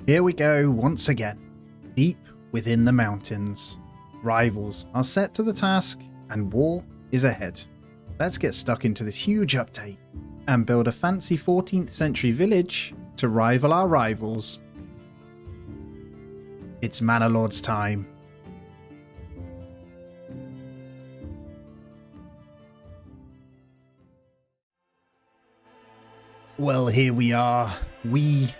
Here we go once again, deep within the mountains. Rivals are set to the task and war is ahead. Let's get stuck into this huge update and build a fancy 14th century village to rival our rivals. It's Manor Lords time. Well, here we are. We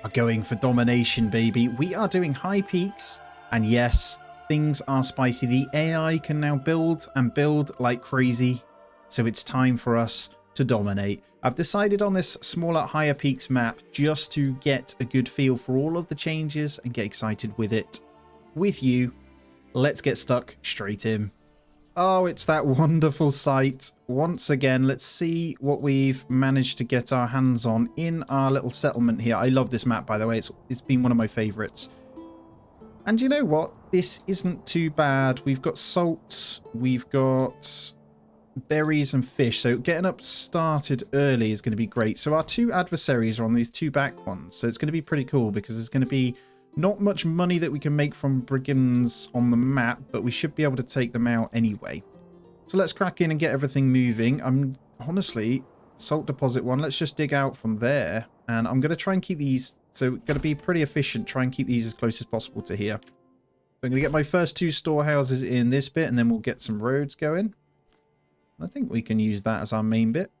are going for domination, baby. We are doing high peaks, and yes, things are spicy. The AI can now build and build like crazy, so it's time for us to dominate. I've decided on this smaller, higher peaks map just to get a good feel for all of the changes and get excited with it. With you, let's get stuck straight in. Oh, it's that wonderful sight. Once again, let's see what we've managed to get our hands on in our little settlement here. I love this map, by the way. It's been one of my favorites. And you know what? This isn't too bad. We've got salt, we've got berries and fish. So getting up started early is going to be great. So our two adversaries are on these two back ones. So it's going to be pretty cool because there's going to be not much money that we can make from brigands on the map, but we should be able to take them out anyway. So let's crack in and get everything moving. I'm honestly, salt deposit one, let's just dig out from there. And I'm going to try and keep these, so going to be pretty efficient, try and keep these as close as possible to here. So I'm going to get my first two storehouses in this bit, and then we'll get some roads going. I think we can use that as our main bit.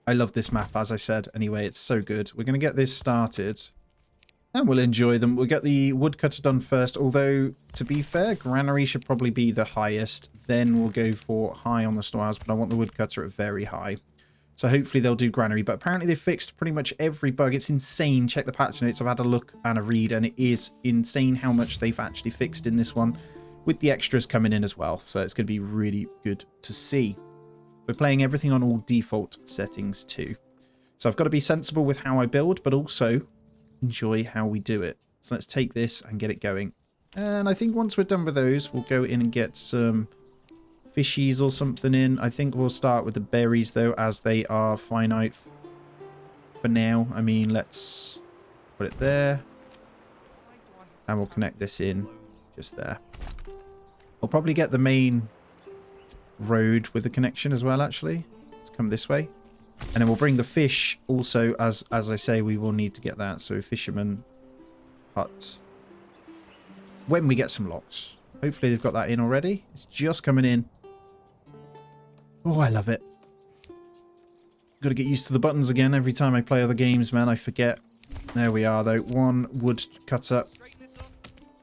I love this map, as I said. Anyway, it's so good. We're going to get this started. And we'll enjoy them. We'll get the woodcutter done first, although, to be fair, granary should probably be the highest. Then we'll go for high on the storehouse, but I want the woodcutter at very high. So hopefully they'll do granary, but apparently they fixed pretty much every bug. It's insane. Check the patch notes. I've had a look and a read, and it is insane how much they've actually fixed in this one, with the extras coming in as well. So it's going to be really good to see. We're playing everything on all default settings too. So I've got to be sensible with how I build, but also enjoy how we do it. So let's take this and get it going. And I think once we're done with those, we'll go in and get some fishies or something in. I think we'll start with the berries though, as they are finite for now. I mean, let's put it there. And we'll connect this in just there. I'll probably get the main road with the connection as well, actually. Let's come this way. And then we'll bring the fish also, as I say, we will need to get that. So fisherman hut. When we get some locks. Hopefully they've got that in already. It's just coming in. Oh, I love it. Got to get used to the buttons again. Every time I play other games, man, I forget. There we are, though. One wood cutter.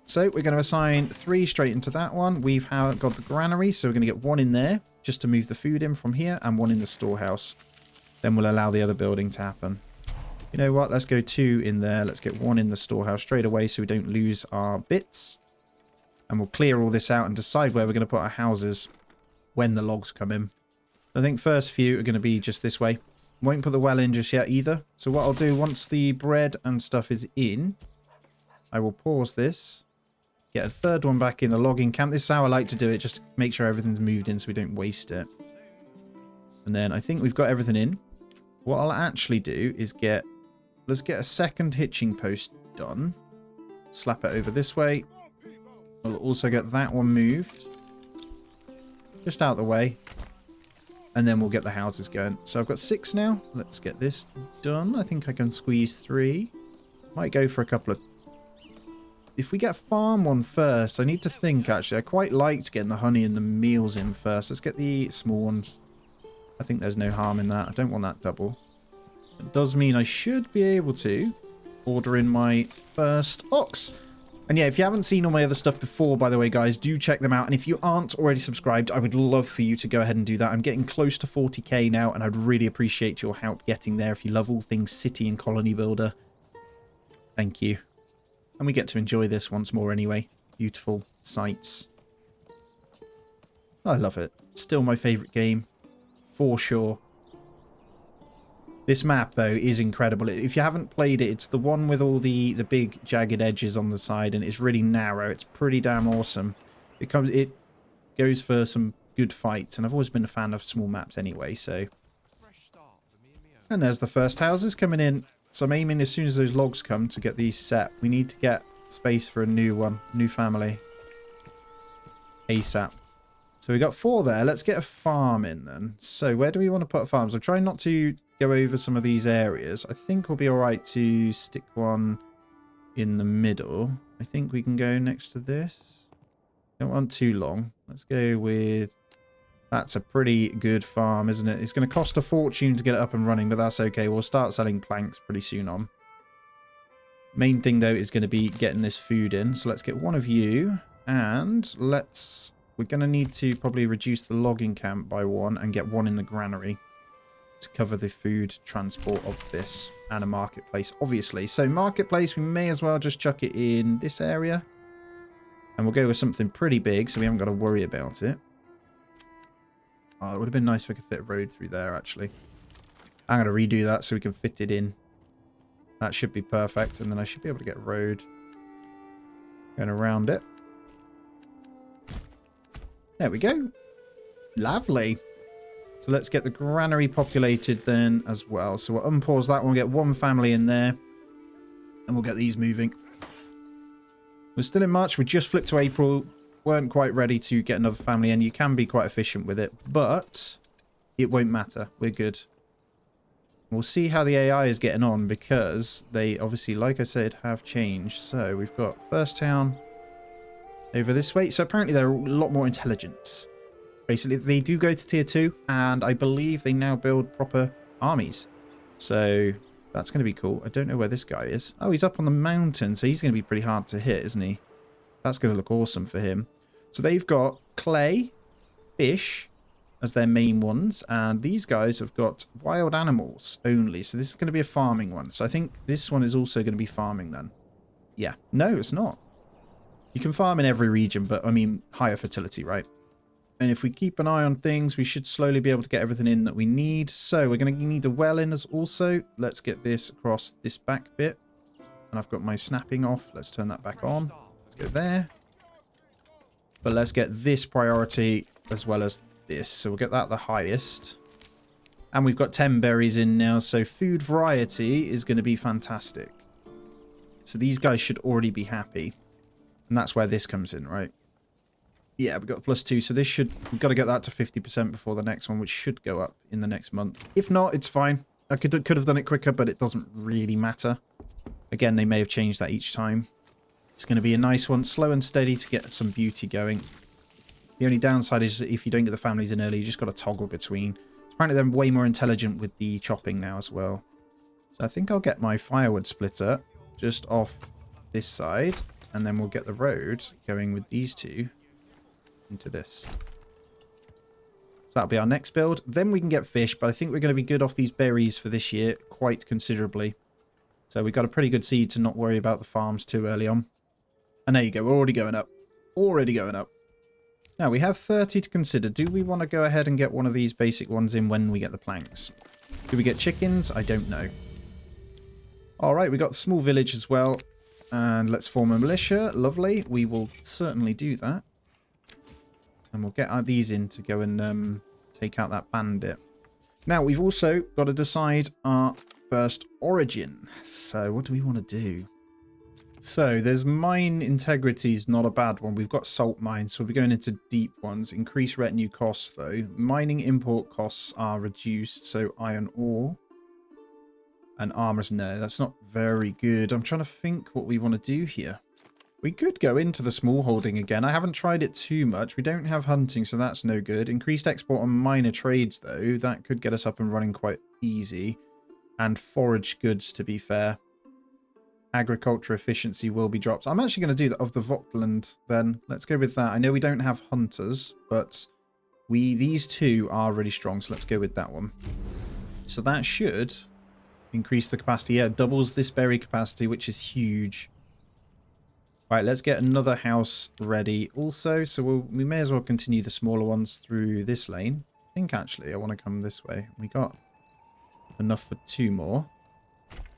So we're going to assign 3 straight into that one. We've got the granary, so we're going to get 1 in there just to move the food in from here, and 1 in the storehouse. Then we'll allow the other building to happen. You know what? Let's go 2 in there. Let's get 1 in the storehouse straight away so we don't lose our bits. And we'll clear all this out and decide where we're going to put our houses when the logs come in. I think first few are going to be just this way. Won't put the well in just yet either. So what I'll do, once the bread and stuff is in, I will pause this. Get a third one back in the logging camp. This is how I like to do it, just to make sure everything's moved in so we don't waste it. And then I think we've got everything in. What I'll actually do is let's get a second hitching post done. Slap it over this way. We'll also get that one moved. Just out the way. And then we'll get the houses going. So I've got 6 now. Let's get this done. I think I can squeeze 3. Might go for a couple of... If we get farm one first, I need to think actually. I quite liked getting the honey and the meals in first. Let's get the small ones. I think there's no harm in that. I don't want that double. It does mean I should be able to order in my first ox. And yeah, if you haven't seen all my other stuff before, by the way, guys, do check them out. And if you aren't already subscribed, I would love for you to go ahead and do that. I'm getting close to 40k now, and I'd really appreciate your help getting there. If you love all things city and colony builder, thank you. And we get to enjoy this once more anyway. Beautiful sights. I love it. Still my favourite game. For sure. This map, though, is incredible. If you haven't played it, it's the one with all the big jagged edges on the side, and it's really narrow. It's pretty damn awesome. It goes for some good fights, and I've always been a fan of small maps anyway, so... And there's the first houses coming in. So I'm aiming as soon as those logs come to get these set. We need to get space for a new one, new family. ASAP. So we got 4 there. Let's get a farm in then. So where do we want to put farms? I'm trying not to go over some of these areas. I think we'll be all right to stick one in the middle. I think we can go next to this. Don't want too long. Let's go with... That's a pretty good farm, isn't it? It's going to cost a fortune to get it up and running, but that's okay. We'll start selling planks pretty soon on. Main thing, though, is going to be getting this food in. So let's get one of you. And let's... We're going to need to probably reduce the logging camp by 1 and get 1 in the granary to cover the food transport of this, and a marketplace, obviously. So marketplace, we may as well just chuck it in this area. And we'll go with something pretty big so we haven't got to worry about it. Oh, it would have been nice if we could fit a road through there, actually. I'm going to redo that so we can fit it in. That should be perfect. And then I should be able to get a road going around it. There we go. Lovely. So let's get the granary populated then as well. So we'll unpause that one. We'll get 1 family in there. And we'll get these moving. We're still in March. We just flipped to April. Weren't quite ready to get another family in. You can be quite efficient with it. But it won't matter. We're good. We'll see how the AI is getting on. Because they obviously, like I said, have changed. So we've got first town over this way. So apparently they're a lot more intelligent. Basically, they do go to tier 2, and I believe they now build proper armies. So that's going to be cool. I don't know where this guy is. Oh, he's up on the mountain, so he's going to be pretty hard to hit, isn't he? That's going to look awesome for him. So they've got clay, fish as their main ones, and these guys have got wild animals only. So this is going to be a farming one. So I think this one is also going to be farming then. Yeah. No, it's not. You can farm in every region, but I mean higher fertility, right? And if we keep an eye on things, we should slowly be able to get everything in that we need. So we're going to need a well in as also. Let's get this across this back bit. And I've got my snapping off. Let's turn that back on. Let's go there. But let's get this priority as well as this. So we'll get that the highest. And we've got 10 berries in now. So food variety is going to be fantastic. So these guys should already be happy. And that's where this comes in, right? Yeah, we've got +2, so this should... We've got to get that to 50% before the next one, which should go up in the next month. If not, it's fine. I could have done it quicker, but it doesn't really matter. Again, they may have changed that each time. It's going to be a nice one, slow and steady to get some beauty going. The only downside is that if you don't get the families in early, you just got to toggle between. Apparently, they're way more intelligent with the chopping now as well. So I think I'll get my firewood splitter just off this side, and then we'll get the road going with these two into this. So that'll be our next build. Then we can get fish, but I think we're going to be good off these berries for this year quite considerably. So we've got a pretty good seed to not worry about the farms too early on. And there you go, we're already going up. Already going up. Now we have 30 to consider. Do we want to go ahead and get one of these basic ones in when we get the planks? Do we get chickens? I don't know. Alright, we got the small village as well. And let's form a militia. Lovely. We will certainly do that. And we'll get these in to go and take out that bandit. Now, we've also got to decide our first origin. So, what do we want to do? So, there's mine integrity is not a bad one. We've got salt mines, so we'll be going into deep ones. Increase retinue costs, though. Mining import costs are reduced, so iron ore. And armors, no, that's not very good. I'm trying to think what we want to do here. We could go into the small holding again. I haven't tried it too much. We don't have hunting, so that's no good. Increased export on minor trades, though. That could get us up and running quite easy. And forage goods, to be fair. Agriculture efficiency will be dropped. I'm actually going to do that of the Vogtland, then. Let's go with that. I know we don't have hunters, but these two are really strong, so let's go with that one. So that should increase the capacity. Yeah, it doubles this berry capacity, which is huge. Right, let's get another house ready also. So we may as well continue the smaller ones through this lane. I think actually I want to come this way. We got enough for 2 more.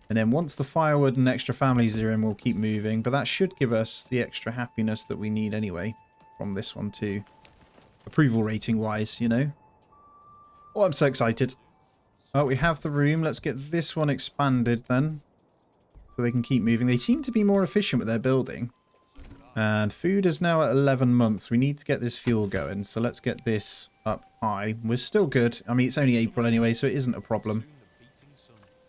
And then once the firewood and extra families are in, we'll keep moving. But that should give us the extra happiness that we need anyway from this one too. Approval rating wise, you know. Oh, I'm so excited. Oh, we have the room. Let's get this one expanded then. so they can keep moving. They seem to be more efficient with their building. And food is now at 11 months. We need to get this fuel going, so let's get this up high. We're still good. I mean, it's only April anyway, so it isn't a problem.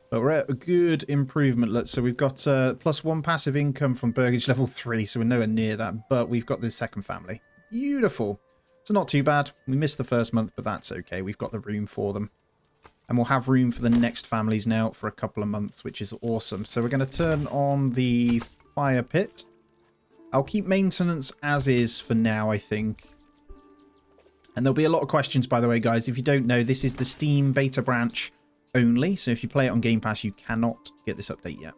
But we're at a good improvement. So we've got +1 passive income from Burgage level 3, so we're nowhere near that. But we've got this second family. Beautiful. So not too bad. We missed the first month, but that's okay. We've got the room for them. And we'll have room for the next families now for a couple of months, which is awesome. So we're going to turn on the fire pit. I'll keep maintenance as is for now, I think. And there'll be a lot of questions, by the way, guys. If you don't know, this is the Steam beta branch only. So if you play it on Game Pass, you cannot get this update yet.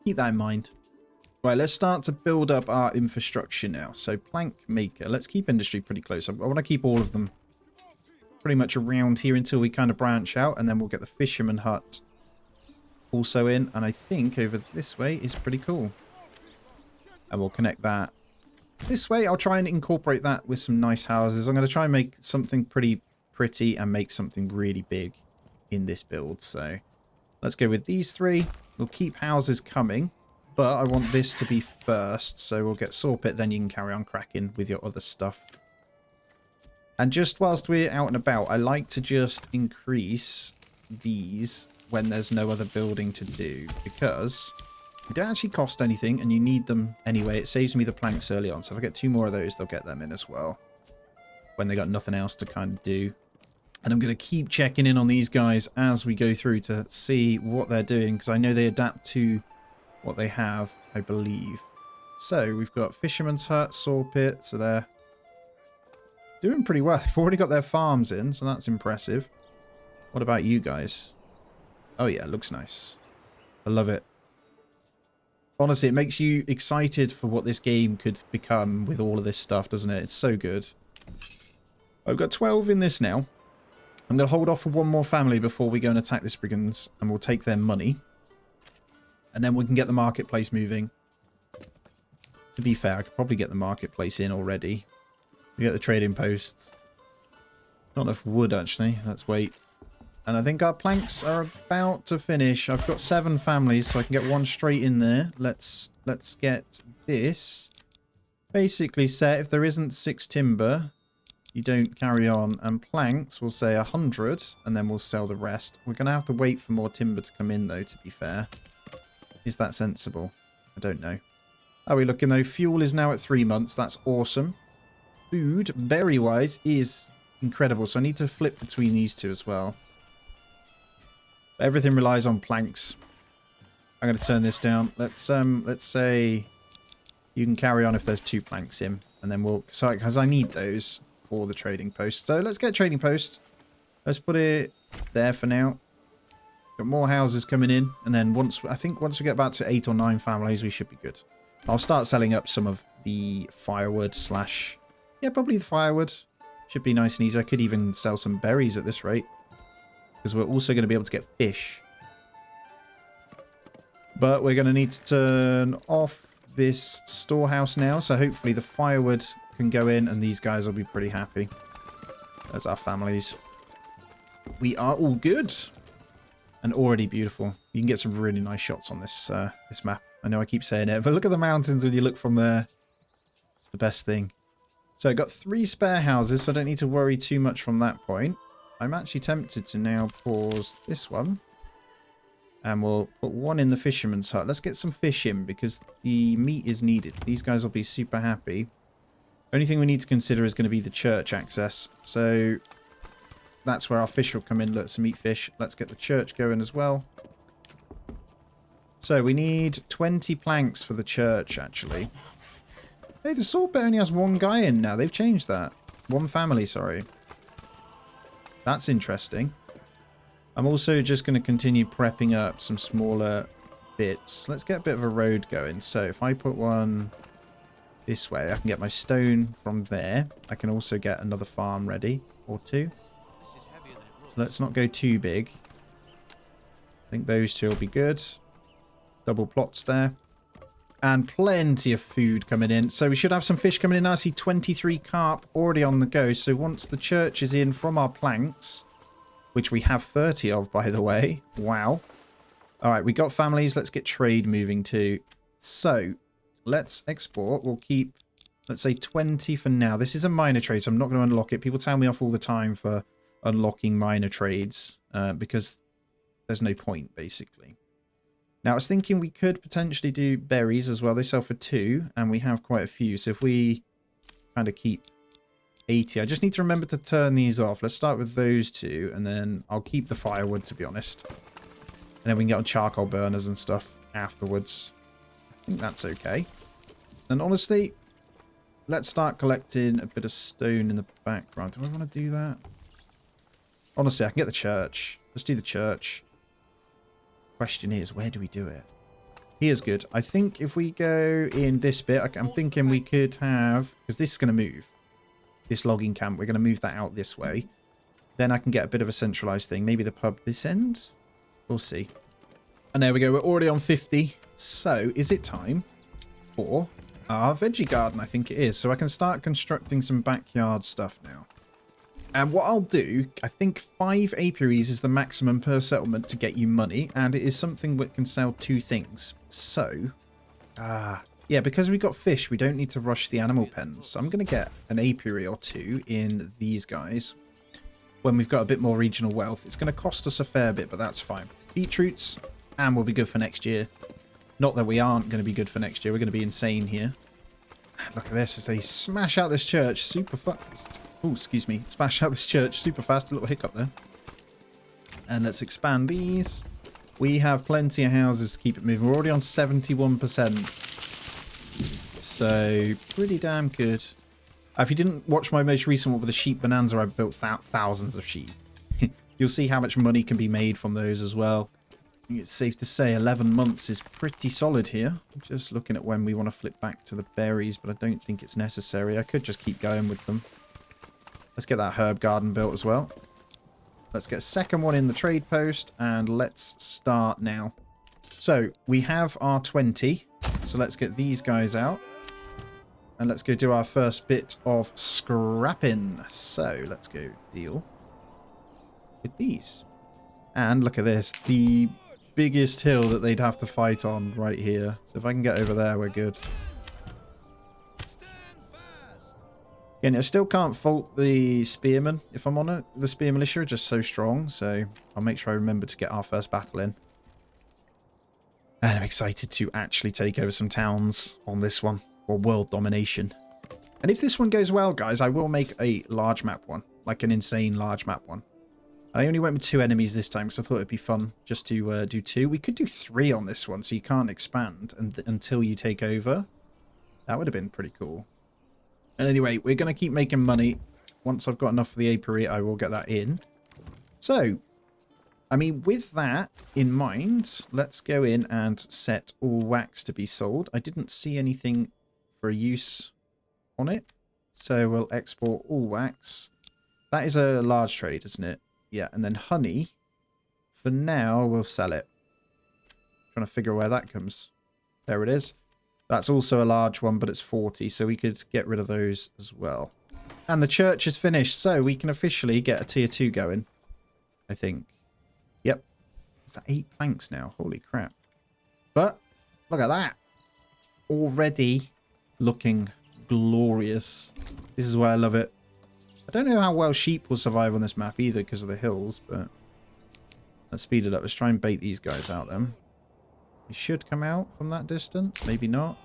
Keep that in mind. Right, let's start to build up our infrastructure now. So plank maker. Let's keep industry pretty close. I want to keep all of them pretty much around here until we kind of branch out. And then we'll get the fisherman hut also in. And I think over this way is pretty cool. And we'll connect that this way. I'll try and incorporate that with some nice houses. I'm going to try and make something pretty and make something really big in this build. So let's go with these 3. We'll keep houses coming, but I want this to be first. So we'll get saw pit, then you can carry on cracking with your other stuff. And just whilst we're out and about, I like to just increase these when there's no other building to do, because they don't actually cost anything, and you need them anyway. It saves me the planks early on, so if I get 2 more of those, they'll get them in as well when they got nothing else to kind of do. And I'm going to keep checking in on these guys as we go through to see what they're doing, because I know they adapt to what they have, I believe. So we've got Fisherman's Hut, Saw Pit, so they're doing pretty well. They've already got their farms in, so that's impressive. What about you guys? Oh yeah, it looks nice. I love it. Honestly, it makes you excited for what this game could become with all of this stuff, doesn't it? It's so good. I've got 12 in this now. I'm going to hold off for 1 more family before we go and attack this brigands, and we'll take their money. And then we can get the marketplace moving. To be fair, I could probably get the marketplace in already. We get the trading posts. Not enough wood, actually. Let's wait. And I think our planks are about to finish. I've got 7 families, so I can get 1 straight in there. Let's get this basically set. If there isn't 6 timber, you don't carry on. And planks, we'll say 100, and then we'll sell the rest. We're going to have to wait for more timber to come in, though, to be fair. Is that sensible? I don't know. How are we looking, though? Fuel is now at 3 months. That's awesome. Food, berry-wise, is incredible. So I need to flip between these 2 as well. Everything relies on planks. I'm going to turn this down. Let's say you can carry on if there's 2 planks in, and then we'll, so because I need those for the trading post. So let's get trading post. Let's put it there for now. Got more houses coming in, and then I think once we get back to 8 or 9 families, we should be good. I'll start selling up some of the firewood slash, yeah, probably the firewood. Should be nice and easy. I could even sell some berries at this rate, because we're also going to be able to get fish. But we're going to need to turn off this storehouse now, so hopefully the firewood can go in and these guys will be pretty happy. There's our families. We are all good and already beautiful. You can get some really nice shots on this this map. I know I keep saying it, but look at the mountains when you look from there. It's the best thing. So I got 3 spare houses, so I don't need to worry too much from that point. I'm actually tempted to now pause this one. And we'll put 1 in the fisherman's hut. Let's get some fish in because the meat is needed. These guys will be super happy. Only thing we need to consider is going to be the church access. So that's where our fish will come in. Look, some meat fish. Let's get the church going as well. So we need 20 planks for the church, actually. Hey, the sword bit only has 1 guy in now. They've changed that. 1 family, sorry. That's interesting. I'm also just going to continue prepping up some smaller bits. Let's get a bit of a road going. So if I put 1 this way, I can get my stone from there. I can also get another farm ready, or 2. So let's not go too big. I think those 2 will be good. Double plots there. And plenty of food coming in. So we should have some fish coming in. I see 23 carp already on the go. So once the church is in from our planks, which we have 30 of, by the way. Wow. All right, we got families. Let's get trade moving too. So let's export. We'll keep, let's say 20 for now. This is a minor trade, so I'm not going to unlock it. People tell me off all the time for unlocking minor trades because there's no point, basically. Now, I was thinking we could potentially do berries as well. They sell for 2, and we have quite a few. So if we kind of keep 80, I just need to remember to turn these off. Let's start with those 2, and then I'll keep the firewood, to be honest. And then we can get on charcoal burners and stuff afterwards. I think that's okay. And honestly, let's start collecting a bit of stone in the background. Do I want to do that? Honestly, I can get the church. Let's do the church. Question is, where do we do it? Here's good. I think if we go in this bit, I'm thinking we could have, because this is going to move. This logging camp, we're going to move that out this way. Then I can get a bit of a centralized thing. Maybe the pub this end? We'll see. And there we go. We're already on 50. So is it time for our veggie garden? I think it is. So I can start constructing some backyard stuff now. And what I'll do, I think 5 apiaries is the maximum per settlement to get you money. And it is something that can sell 2 things. So, yeah, because we got fish, we don't need to rush the animal pens. So I'm going to get an apiary or 2 in these guys. When we've got a bit more regional wealth. It's going to cost us a fair bit, but that's fine. Beetroots, and we'll be good for next year. Not that we aren't going to be good for next year. We're going to be insane here. Look at this as they smash out this church super fast. Oh, excuse me. Smash out this church super fast. A little hiccup there. And let's expand these. We have plenty of houses to keep it moving. We're already on 71%. So, pretty damn good. If you didn't watch my most recent one with the sheep bonanza, I built thousands of sheep. You'll see how much money can be made from those as well. I think it's safe to say 11 months is pretty solid here. Just looking at when we want to flip back to the berries, but I don't think it's necessary. I could just keep going with them. Let's get that herb garden built as well. Let's get a second one in the trade post, and let's start now. So, we have our 20. So let's get these guys out. And let's go do our first bit of scrapping. So, let's go deal with these. And look at this. The biggest hill that they'd have to fight on right here. So if I can get over there, we're good. Again, I still can't fault the spearmen, if I'm on it. The spear militia are just so strong. So I'll make sure I remember to get our first battle in. And I'm excited to actually take over some towns on this one. Or world domination. And if this one goes well, guys, I will make a large map one. Like an insane large map one. I only went with 2 enemies this time because I thought it'd be fun just to do 2. We could do 3 on this one, so you can't expand until you take over. That would have been pretty cool. And anyway, we're going to keep making money. Once I've got enough for the apiary, I will get that in. So, I mean, with that in mind, let's go in and set all wax to be sold. I didn't see anything for use on it, so we'll export all wax. That is a large trade, isn't it? Yeah, and then honey, for now, we'll sell it. Trying to figure where that comes. There it is. That's also a large one, but it's 40, so we could get rid of those as well. And the church is finished, so we can officially get a tier 2 going, I think. Yep. Is that 8 planks now? Holy crap. But, look at that. Already looking glorious. This is why I love it. I don't know how well sheep will survive on this map either because of the hills, but let's speed it up. Let's try and bait these guys out then. They should come out from that distance. Maybe not.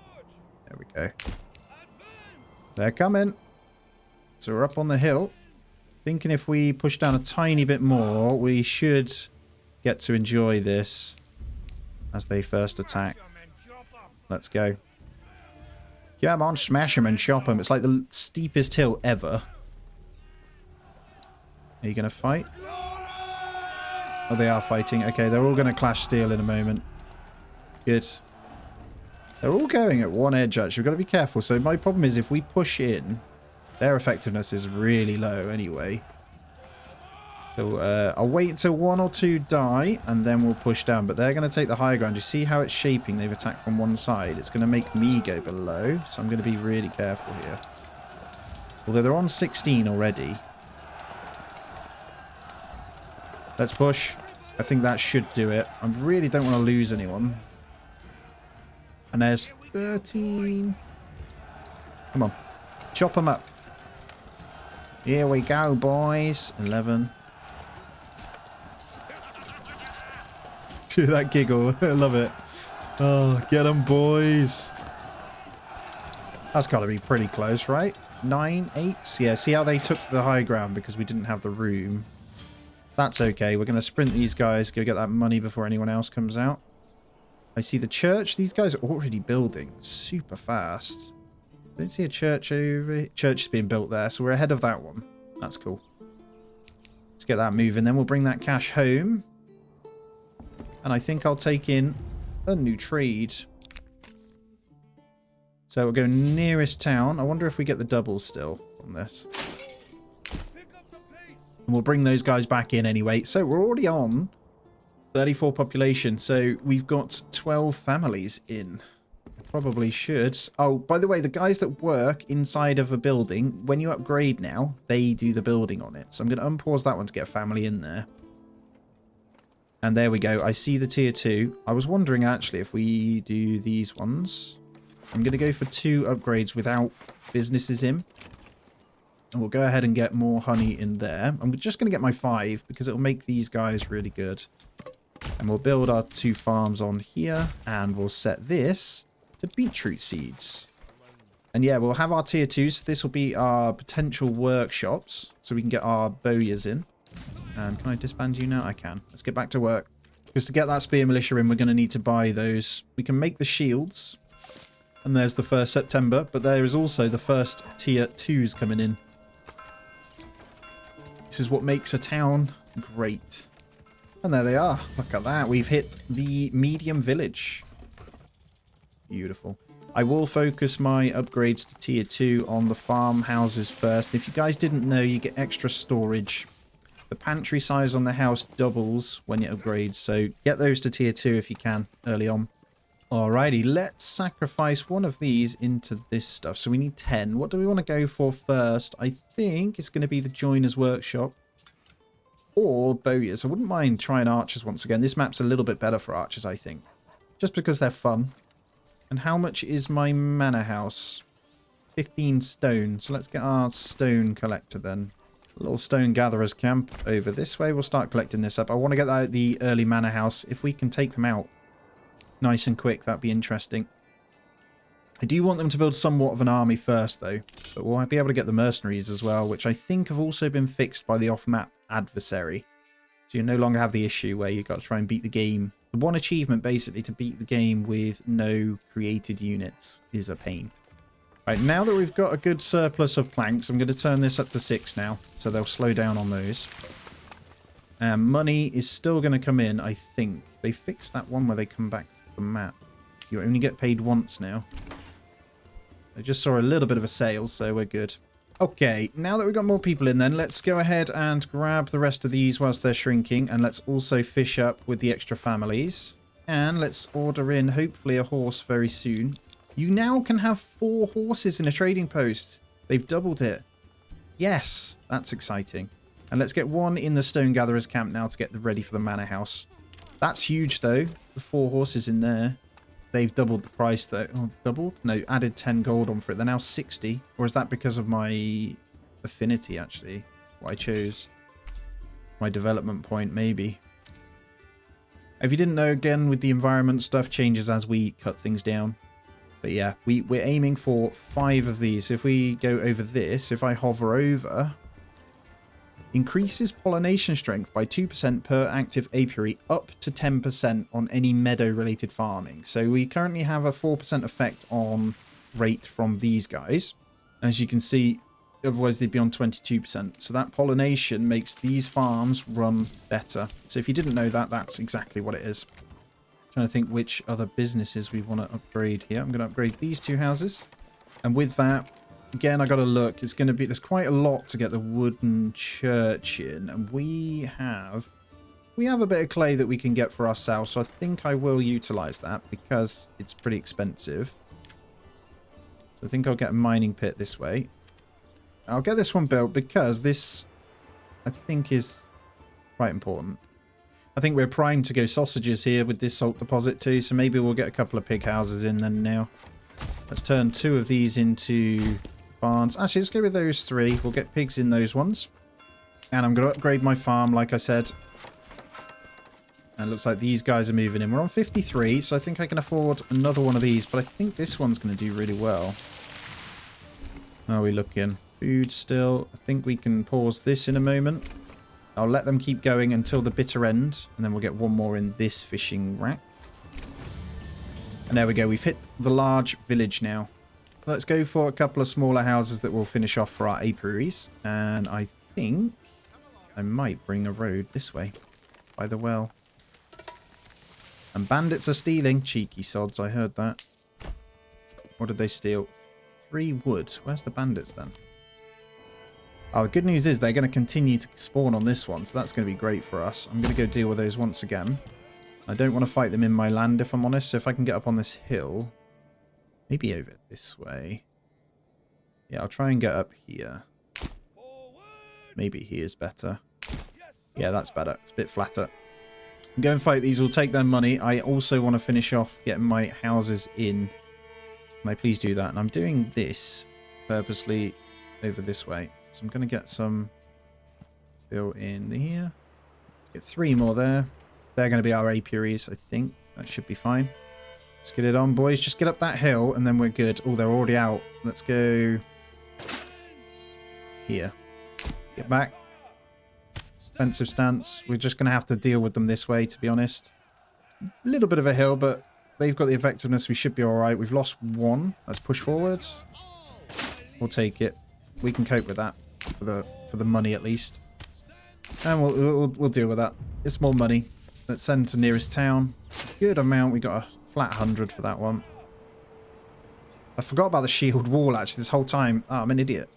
There we go. They're coming. So we're up on the hill. Thinking if we push down a tiny bit more, we should get to enjoy this as they first attack. Let's go. Come on, smash them and chop them. It's like the steepest hill ever. Are you going to fight? Oh, they are fighting. Okay, they're all going to clash steel in a moment. Good. They're all going at one edge, actually. We've got to be careful. So my problem is if we push in, their effectiveness is really low anyway. So I'll wait until 1 or 2 die, and then we'll push down. But they're going to take the high ground. You see how it's shaping? They've attacked from one side. It's going to make me go below, so I'm going to be really careful here. Although they're on 16 already. Let's push. I think that should do it. I really don't want to lose anyone. And there's 13. Come on. Chop them up. Here we go, boys. 11. That giggle. I love it. Oh, get them, boys. That's got to be pretty close, right? 9, 8. Yeah, see how they took the high ground because we didn't have the room. That's okay. We're going to sprint these guys, go get that money before anyone else comes out. I see the church. These guys are already building super fast. Don't see a church over here. Church is being built there, so we're ahead of that one. That's cool. Let's get that moving. Then we'll bring that cash home. And I think I'll take in a new trade. So we'll go nearest town. I wonder if we get the doubles still on this. And we'll bring those guys back in anyway. So we're already on 34 population. So we've got 12 families in. Probably should. Oh, by the way, the guys that work inside of a building, when you upgrade now, they do the building on it. So I'm going to unpause that one to get a family in there. And there we go. I see the tier 2. I was wondering actually if we do these ones. I'm going to go for 2 upgrades without businesses in. And we'll go ahead and get more honey in there. I'm just going to get my 5 because it'll make these guys really good. And we'll build our 2 farms on here. And we'll set this to beetroot seeds. And yeah, we'll have our tier 2s. So this will be our potential workshops. So we can get our bowyers in. And can I disband you now? I can. Let's get back to work. Because to get that spear militia in, we're going to need to buy those. We can make the shields. And there's the 1st September. But there is also the first tier 2s coming in. This is what makes a town great. And there they are. Look at that. We've hit the medium village. Beautiful. I will focus my upgrades to tier 2 on the farmhouses first. If you guys didn't know, you get extra storage. The pantry size on the house doubles when it upgrades, so get those to tier 2 if you can early on. Alrighty, let's sacrifice one of these into this stuff. So we need 10. What do we want to go for first? I think it's going to be the joiner's workshop or bowyers. I wouldn't mind trying archers once again. This map's a little bit better for archers, I think, just because they're fun. And how much is my manor house? 15 stone. So let's get our stone collector then. A little stone gatherer's camp over this way. We'll start collecting this up. I want to get that the early manor house. If we can take them out nice and quick, that'd be interesting. I do want them to build somewhat of an army first though. But we'll be able to get the mercenaries as well, which I think have also been fixed by the off-map adversary. So you no longer have the issue where you've got to try and beat the game. The one achievement basically to beat the game with no created units is a pain. Right, now that we've got a good surplus of planks, I'm going to turn this up to 6 now. So they'll slow down on those. Money is still going to come in, I think. They fixed that one where they come back to the map. You only get paid once now. I just saw a little bit of a sale, so we're good. Okay, now that we've got more people in then, let's go ahead and grab the rest of these whilst they're shrinking. And let's also fish up with the extra families. And let's order in, hopefully, a horse very soon. You now can have 4 horses in a trading post. They've doubled it. Yes, that's exciting. And let's get 1 in the stone gatherer's camp now to get ready for the manor house. That's huge, though. The 4 horses in there. They've doubled the price, though. Oh, doubled? No, added 10 gold on for it. They're now 60. Or is that because of my affinity, actually? What I chose? My development point, maybe. If you didn't know, again, with the environment, stuff changes as we cut things down. But yeah, we're aiming for 5 of these. If we go over this, if I hover over, increases pollination strength by 2% per active apiary up to 10% on any meadow-related farming. So we currently have a 4% effect on rate from these guys. As you can see, otherwise they'd be on 22%. So that pollination makes these farms run better. So if you didn't know that, that's exactly what it is. Trying to think which other businesses we want to upgrade here. I'm going to upgrade these 2 houses. And with that, again, I got to look. It's going to be, there's quite a lot to get the wooden church in. And we have a bit of clay that we can get for ourselves. So I think I will utilize that because it's pretty expensive. So I think I'll get a mining pit this way. I'll get this one built because this, I think, is quite important. I think we're primed to go sausages here with this salt deposit too, so maybe we'll get a couple of pig houses in then now. Let's turn 2 of these into barns. Actually, let's go with those 3. We'll get pigs in those ones. And I'm going to upgrade my farm, like I said. And it looks like these guys are moving in. We're on 53, so I think I can afford another one of these. But I think this one's going to do really well. How are we looking? Food still. I think we can pause this in a moment. I'll let them keep going until the bitter end. And then we'll get one more in this fishing rack. And there we go. We've hit the large village now. Let's go for a couple of smaller houses that we'll finish off for our apiaries. And I think I might bring a road this way by the well. And bandits are stealing. Cheeky sods, I heard that. What did they steal? 3 wood. Where's the bandits then? Oh, the good news is they're going to continue to spawn on this one, so that's going to be great for us. I'm going to go deal with those once again. I don't want to fight them in my land, if I'm honest, so if I can get up on this hill, maybe over this way. Yeah, I'll try and get up here. Maybe here's better. Yeah, that's better. It's a bit flatter. Go and fight these. We'll take their money. I also want to finish off getting my houses in. Can I please do that? And I'm doing this purposely over this way. So I'm going to get some built in here. Get 3 more there. They're going to be our apiaries, I think. That should be fine. Let's get it on, boys. Just get up that hill and then we're good. Oh, they're already out. Let's go here. Get back. Defensive stance. We're just going to have to deal with them this way, to be honest. A little bit of a hill, but they've got the effectiveness. We should be all right. We've lost 1. Let's push forward. We'll take it. We can cope with that for the money at least. And we'll deal with that. It's more money. Let's send to nearest town. Good amount. We got a flat 100 for that one. I forgot about the shield wall actually this whole time. Oh, I'm an idiot.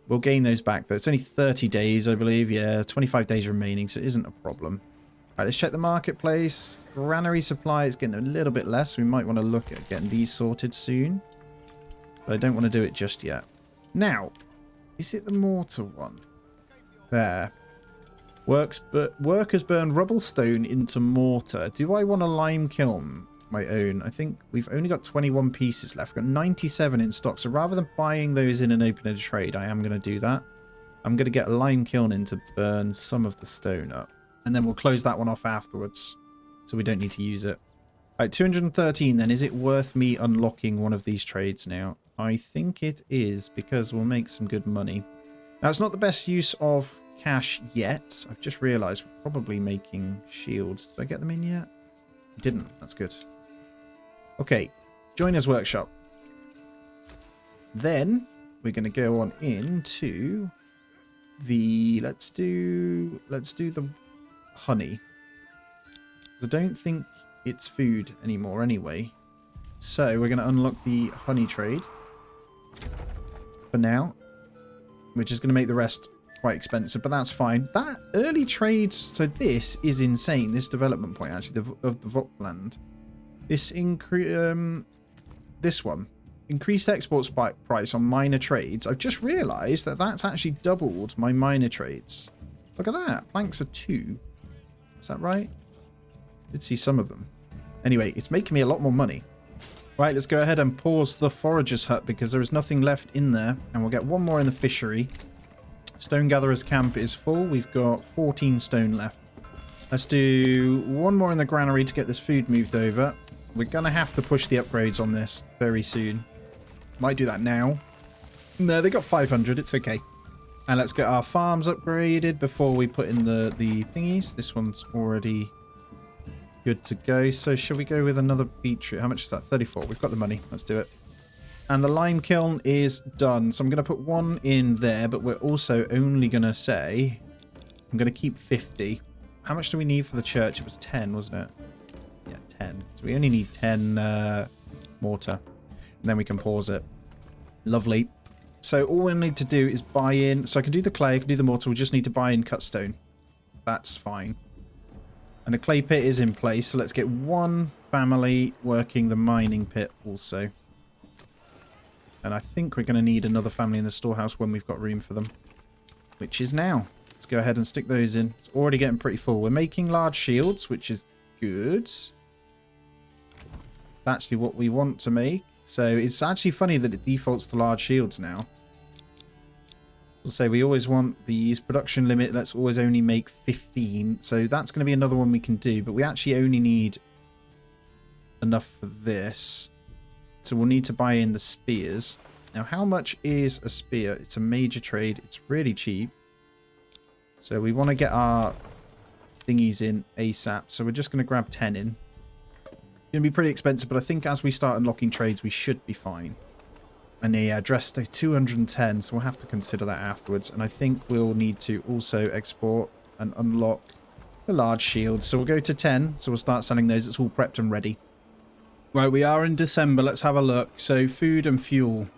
We'll gain those back though. It's only 30 days, I believe. Yeah, 25 days remaining, so it isn't a problem. All right, let's check the marketplace. Granary supply is getting a little bit less. We might want to look at getting these sorted soon. But I don't want to do it just yet. Now, is it the mortar one? There. Workers burn rubble stone into mortar. Do I want a lime kiln? My own. I think we've only got 21 pieces left. We've got 97 in stock. So rather than buying those in and opening a trade, I am going to do that. I'm going to get a lime kiln in to burn some of the stone up. And then we'll close that one off afterwards. So we don't need to use it. All right, 213 then. Is it worth me unlocking one of these trades now? I think it is because we'll make some good money. Now, it's not the best use of cash yet. I've just realized we're probably making shields. Did I get them in yet? I didn't. That's good. Okay, joiner's workshop. Then we're going to go on into the let's do the honey. I don't think it's food anymore anyway. So we're going to unlock the honey trade for now, which is going to make the rest quite expensive, but that's fine. That early trade, so this is insane. This development point actually of the Vokland. This this one increased export spike price on minor trades. I've just realized that that's actually doubled my minor trades. Look at that. Planks are 2. Is that right? Did see some of them. Anyway, it's making me a lot more money. Right, let's go ahead and pause the forager's hut because there is nothing left in there. And we'll get one more in the fishery. Stone gatherer's camp is full. We've got 14 stone left. Let's do one more in the granary to get this food moved over. We're going to have to push the upgrades on this very soon. Might do that now. No, they got 500. It's okay. And let's get our farms upgraded before we put in the thingies. This one's already good to go. So should we go with another beetroot? How much is that? 34. We've got the money. Let's do it. And the lime kiln is done. So I'm going to put one in there, but we're also only going to say I'm going to keep 50. How much do we need for the church? It was 10, wasn't it? Yeah, 10. So we only need 10 mortar. And then we can pause it. Lovely. So all we need to do is buy in. So I can do the clay, I can do the mortar. We just need to buy in cut stone. That's fine. And the clay pit is in place. So let's get one family working the mining pit also. And I think we're going to need another family in the storehouse when we've got room for them. Which is now. Let's go ahead and stick those in. It's already getting pretty full. We're making large shields, which is good. Actually what we want to make. So it's actually funny that it defaults to large shields now. We'll say we always want these. Production limit, let's always only make 15. So that's going to be another one we can do. But we actually only need enough for this. So we'll need to buy in the spears. Now, how much is a spear? It's a major trade. It's really cheap. So we want to get our thingies in ASAP. So we're just going to grab 10 in. Going to be pretty expensive, but I think as we start unlocking trades, we should be fine. And yeah, dress day 210, so we'll have to consider that afterwards. And I think we'll need to also export and unlock the large shields. So we'll go to 10, so we'll start selling those. It's all prepped and ready. Right, we are in December. Let's have a look. So food and fuel.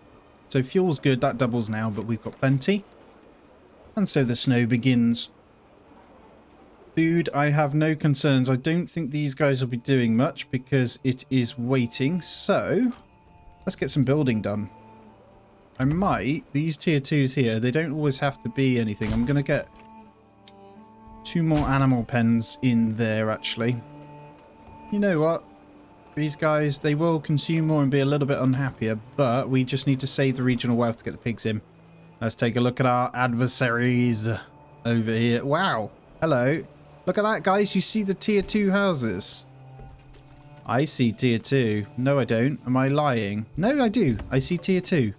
So fuel's good, that doubles now, but we've got plenty. And so the snow begins. Food, I have no concerns. I don't think these guys will be doing much because it is waiting. So let's get some building done. I might, these tier 2s here, they don't always have to be anything. I'm going to get 2 more animal pens in there, actually. You know what? These guys, they will consume more and be a little bit unhappier, but we just need to save the regional wealth to get the pigs in. Let's take a look at our adversaries over here. Wow. Hello. Look at that, guys. You see the tier 2 houses? I see tier 2. No, I don't. Am I lying? No, I do. I see tier 2.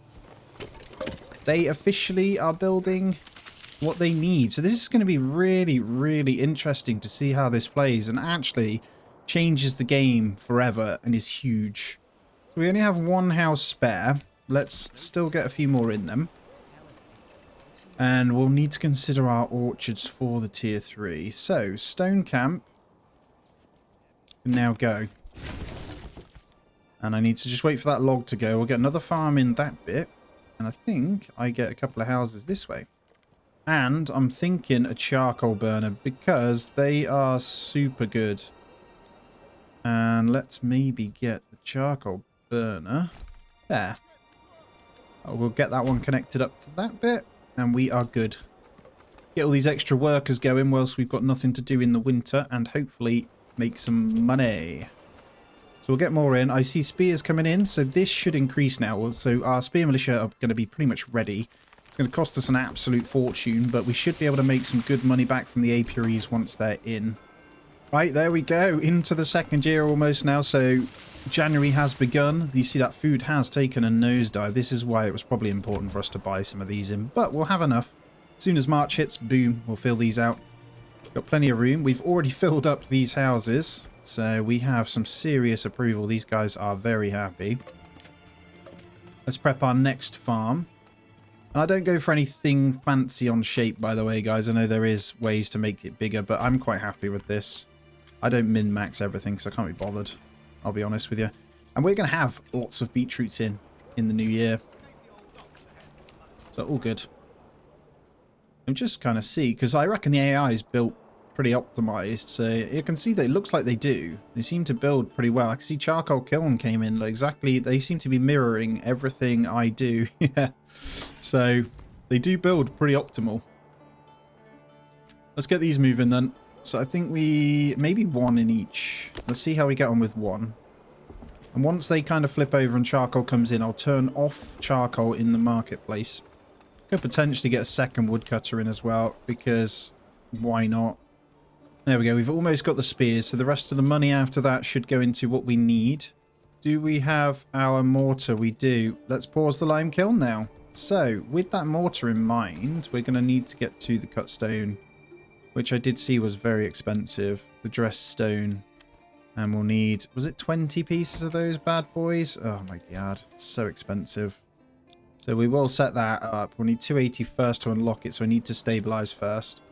They officially are building what they need. So this is going to be really, really interesting to see how this plays and actually changes the game forever and is huge. So we only have 1 house spare. Let's still get a few more in them. And we'll need to consider our orchards for the tier 3. So, stone camp can now go. And I need to just wait for that log to go. We'll get another farm in that bit. And I think I get a couple of houses this way. And I'm thinking a charcoal burner because they are super good. And let's maybe get the charcoal burner. There. We'll get that one connected up to that bit. And we are good. Get all these extra workers going whilst we've got nothing to do in the winter. And hopefully make some money. So we'll get more in. I see spears coming in. So this should increase now. So our spear militia are going to be pretty much ready. It's going to cost us an absolute fortune. But we should be able to make some good money back from the apiaries once they're in. Right, there we go. Into the second year almost now. So January has begun. You see that food has taken a nosedive. This is why it was probably important for us to buy some of these in. But we'll have enough. As soon as March hits, boom, we'll fill these out. Got plenty of room. We've already filled up these houses. So we have some serious approval. These guys are very happy. Let's prep our next farm. And I don't go for anything fancy on shape, by the way, guys. I know there is ways to make it bigger, but I'm quite happy with this. I don't min-max everything because I can't be bothered. I'll be honest with you. And we're going to have lots of beetroots in the new year. So all good. I'm just kind of see, because I reckon the AI is built pretty optimized. So you can see that it looks like they do. They seem to build pretty well. I can see Charcoal Kiln came in exactly. They seem to be mirroring everything I do. Yeah. So they do build pretty optimal. Let's get these moving then. So I think maybe 1 in each. Let's see how we get on with 1. And once they kind of flip over and charcoal comes in, I'll turn off charcoal in the marketplace. Could potentially get a second woodcutter in as well, because why not? There we go. We've almost got the spears, so the rest of the money after that should go into what we need. Do we have our mortar? We do. Let's pause the lime kiln now. So with that mortar in mind, we're going to need to get to the cut stone, which I did see was very expensive. The dressed stone. And we'll need, was it 20 pieces of those bad boys? Oh my god, it's so expensive. So we will set that up. We'll need 280 first to unlock it, so I need to stabilize first.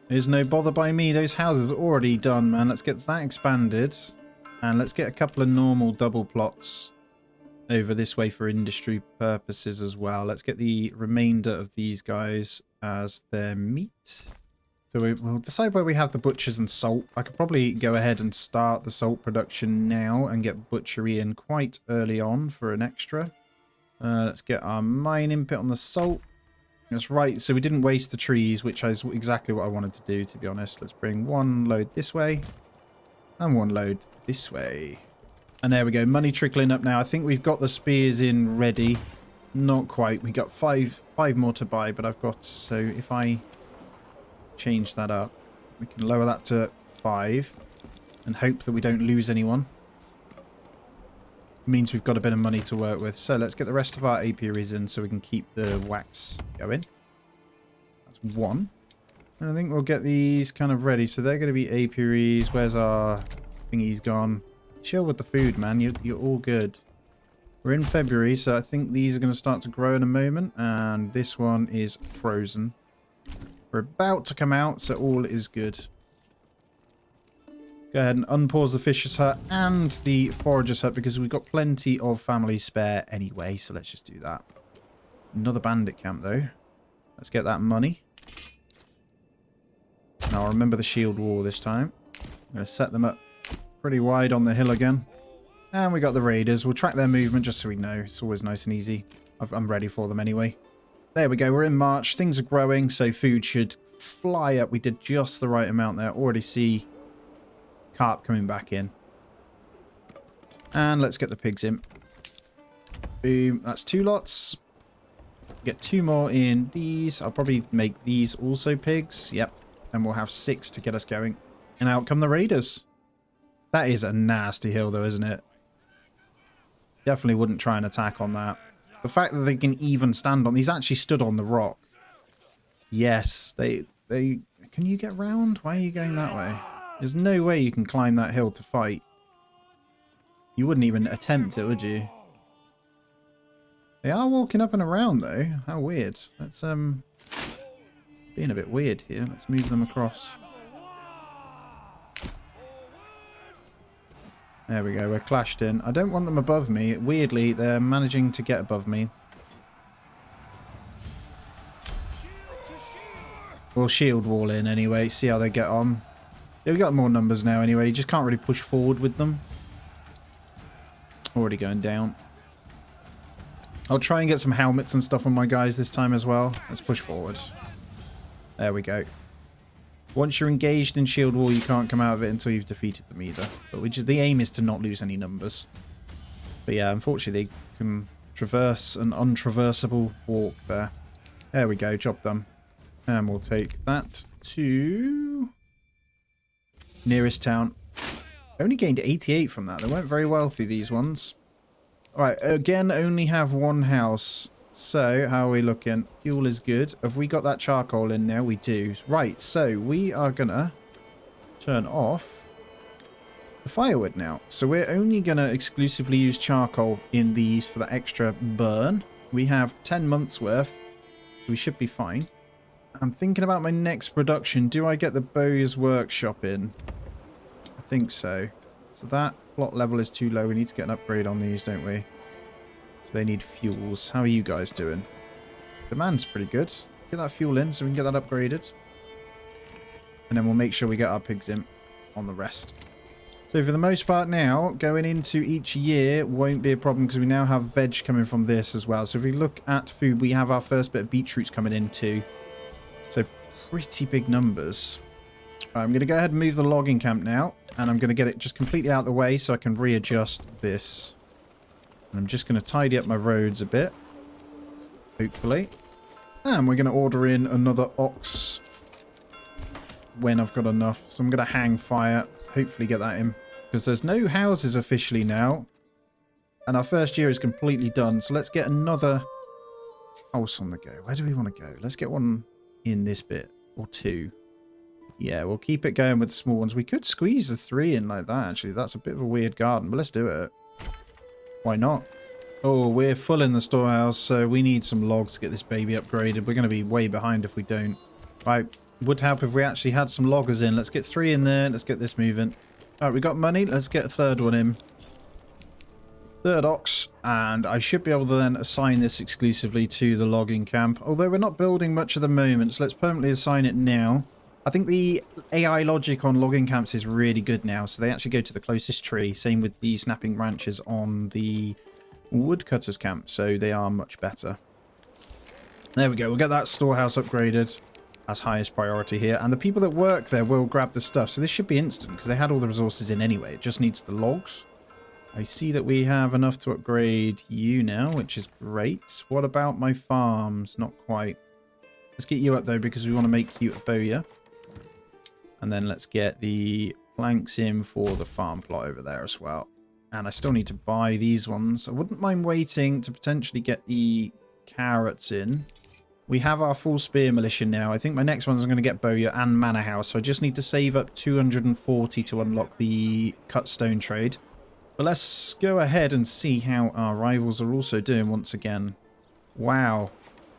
There's no bother by me. Those houses are already done, man. Let's get that expanded. And let's get a couple of normal double plots over this way for industry purposes as well. Let's get the remainder of these guys as their meat. So we'll decide where we have the butchers and salt. I could probably go ahead and start the salt production now and get butchery in quite early on for an extra. Let's get our mine input on the salt. That's right. So we didn't waste the trees, which is exactly what I wanted to do, to be honest. Let's bring one load this way and one load this way. And there we go. Money trickling up now. I think we've got the spears in ready. Not quite. We got five more to buy, but I've got... So if I change that up, we can lower that to 5 and hope that we don't lose anyone. Means we've got a bit of money to work with. So let's get the rest of our apiaries in so we can keep the wax going. That's 1. And I think we'll get these kind of ready. So they're going to be apiaries. Where's our thingies gone? Chill with the food, man. You're all good. We're in February, so I think these are going to start to grow in a moment. And this one is frozen. We're about to come out, so all is good. Go ahead and unpause the fisher's hut and the forager's hut because we've got plenty of family spare anyway. So let's just do that. Another bandit camp, though. Let's get that money. Now, I'll remember the shield wall this time. I'm going to set them up pretty wide on the hill again. And we got the raiders. We'll track their movement just so we know. It's always nice and easy. I'm ready for them anyway. There we go. We're in March. Things are growing, so food should fly up. We did just the right amount there. Already see carp coming back in. And let's get the pigs in. Boom. That's 2 lots. Get 2 more in these. I'll probably make these also pigs. Yep. And we'll have 6 to get us going. And out come the raiders. That is a nasty hill though, isn't it? Definitely wouldn't try and attack on that. The fact that they can even stand on... These actually stood on the rock. Yes, they... Can you get round? Why are you going that way? There's no way you can climb that hill to fight. You wouldn't even attempt it, would you? They are walking up and around, though. How weird. That's, being a bit weird here. Let's move them across. There we go. We're clashed in. I don't want them above me. Weirdly, they're managing to get above me. We'll shield wall in anyway. See how they get on. Yeah, we got more numbers now anyway. You just can't really push forward with them. Already going down. I'll try and get some helmets and stuff on my guys this time as well. Let's push forward. There we go. Once you're engaged in shield wall, you can't come out of it until you've defeated them either. But the aim is to not lose any numbers. But yeah, unfortunately, they can traverse an untraversable walk there. There we go, job done. And we'll take that to nearest town. Only gained 88 from that. They weren't very wealthy, these ones. Alright, again, only have 1 house. So, how are we looking? Fuel is good. Have we got that charcoal in now? We do. Right, so we are gonna turn off the firewood now. So we're only gonna exclusively use charcoal in these for the extra burn. We have 10 months worth, so we should be fine. I'm thinking about my next production. Do I get the Bow's workshop in? I think so. So that plot level is too low. We need to get an upgrade on these, don't we? So they need fuels. How are you guys doing? Demand's pretty good. Get that fuel in so we can get that upgraded. And then we'll make sure we get our pigs in on the rest. So for the most part now, going into each year won't be a problem because we now have veg coming from this as well. So if we look at food, we have our first bit of beetroots coming in too. So pretty big numbers. I'm going to go ahead and move the logging camp now. And I'm going to get it just completely out of the way so I can readjust this. And I'm just going to tidy up my roads a bit. Hopefully. And we're going to order in another ox when I've got enough. So I'm going to hang fire. Hopefully get that in. Because there's no houses officially now. And our first year is completely done. So let's get another house on the go. Where do we want to go? Let's get one in this bit. Or 2. Yeah, we'll keep it going with the small ones. We could squeeze the 3 in like that, actually. That's a bit of a weird garden, but let's do it. Why not? Oh, we're full in the storehouse, so we need some logs to get this baby upgraded. We're going to be way behind if we don't. Right, would help if we actually had some loggers in. Let's get 3 in there. Let's get this moving. Alright, we got money. Let's get a 3rd one in. 3rd ox. And I should be able to then assign this exclusively to the logging camp. Although we're not building much at the moment, so let's permanently assign it now. I think the AI logic on logging camps is really good now, so they actually go to the closest tree. Same with the snapping branches on the woodcutters camp, so they are much better. There we go. We'll get that storehouse upgraded as highest priority here. And the people that work there will grab the stuff. So this should be instant because they had all the resources in anyway. It just needs the logs. I see that we have enough to upgrade you now, which is great. What about my farms? Not quite. Let's get you up though because we want to make you a bowyer. And then let's get the planks in for the farm plot over there as well. And I still need to buy these ones. I wouldn't mind waiting to potentially get the carrots in. We have our full spear militia now. I think my next one's going to get bowyer and manor house. So I just need to save up 240 to unlock the cut stone trade. But let's go ahead and see how our rivals are also doing once again. Wow.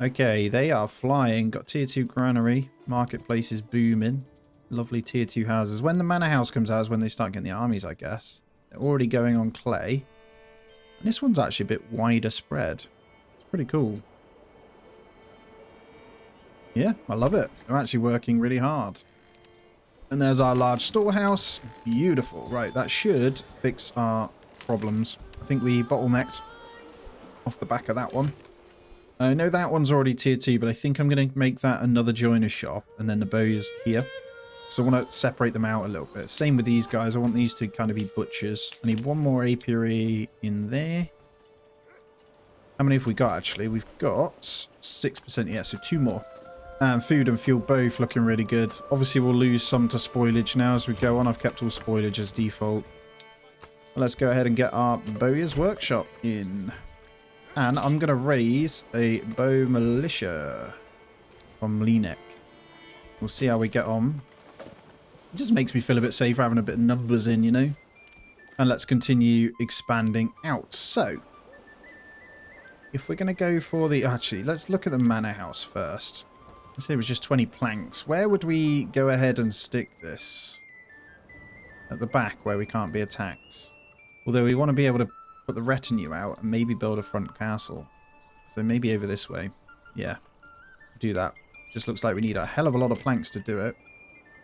Okay, they are flying. Got tier 2 granary. Marketplace is booming. Lovely tier 2 houses. When the manor house comes out is when they start getting the armies, I guess. They're already going on clay. And this one's actually a bit wider spread. It's pretty cool. Yeah, I love it. They're actually working really hard. And there's our large storehouse. Beautiful. Right, that should fix our problems. I think we bottlenecked off the back of that one. I know that one's already tier 2, but I think I'm going to make that another joiner shop. And then the bowyers here. So I want to separate them out a little bit. Same with these guys. I want these to kind of be butchers. I need one more apiary in there. How many have we got, actually? We've got 6%. Yeah, so 2 more. And food and fuel both looking really good. Obviously, we'll lose some to spoilage now as we go on. I've kept all spoilage as default. But let's go ahead and get our bowyer's workshop in. And I'm going to raise a bow militia from Linek. We'll see how we get on. It just makes me feel a bit safer having a bit of numbers in, you know. And let's continue expanding out. So, if we're going to go for the... Actually, let's look at the manor house first. Let's say it was just 20 planks. Where would we go ahead and stick this? At the back where we can't be attacked. Although we want to be able to put the retinue out and maybe build a front castle. So maybe over this way. Yeah. Do that. Just looks like we need a hell of a lot of planks to do it.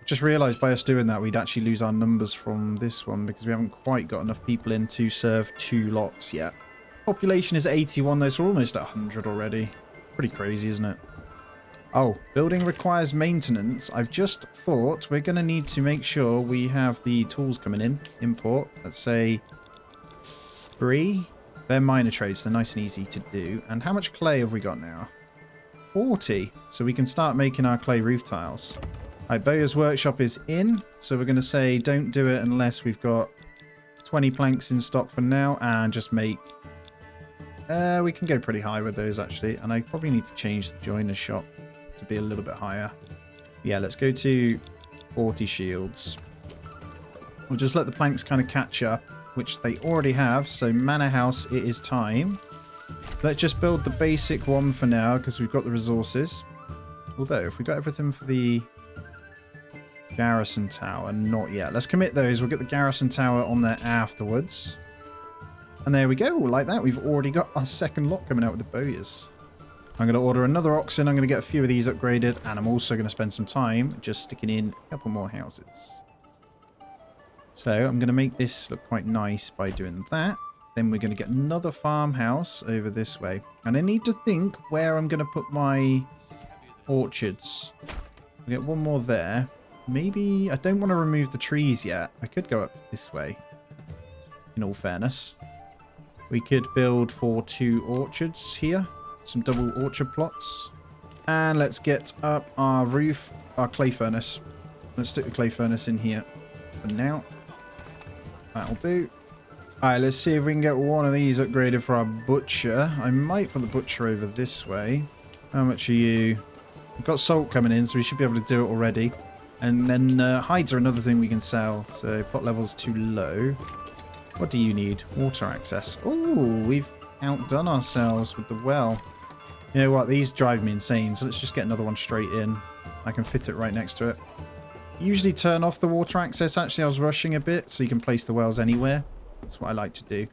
Just realised by us doing that we'd actually lose our numbers from this one because we haven't quite got enough people in to serve 2 lots yet. Population is 81 though, so we're almost at 100 already. Pretty crazy, isn't it? Oh, building requires maintenance. I've just thought we're going to need to make sure we have the tools coming in. Import, let's say 3. They're minor trades, they're nice and easy to do. And how much clay have we got now? 40. So we can start making our clay roof tiles. Right, Bowyer's workshop is in. So we're going to say don't do it unless we've got 20 planks in stock for now. And just make... we can go pretty high with those actually. And I probably need to change the joiner's shop to be a little bit higher. Yeah, let's go to 40 shields. We'll just let the planks kind of catch up, which they already have. So manor house, it is time. Let's just build the basic one for now because we've got the resources. Although, if we got everything for the garrison tower, not yet. Let's commit those. We'll get the garrison tower on there afterwards. And there we go. Like that, we've already got our second lot coming out with the bowyers. I'm going to order another oxen. I'm going to get a few of these upgraded. And I'm also going to spend some time just sticking in a couple more houses. So I'm going to make this look quite nice by doing that. Then we're going to get another farmhouse over this way. And I need to think where I'm going to put my orchards. We'll get one more there. Maybe I don't want to remove the trees yet. I could go up this way. In all fairness. We could build for 2 orchards here. Some double orchard plots. And let's get up our roof, our clay furnace. Let's stick the clay furnace in here for now. That'll do. Alright, let's see if we can get one of these upgraded for our butcher. I might put the butcher over this way. How much are you? We've got salt coming in, so we should be able to do it already. And then hides are another thing we can sell. So pot level's too low. What do you need? Water access. Oh, we've outdone ourselves with the well. You know what? These drive me insane. So let's just get another one straight in. I can fit it right next to it. Usually turn off the water access. Actually, I was rushing a bit so you can place the wells anywhere. That's what I like to do.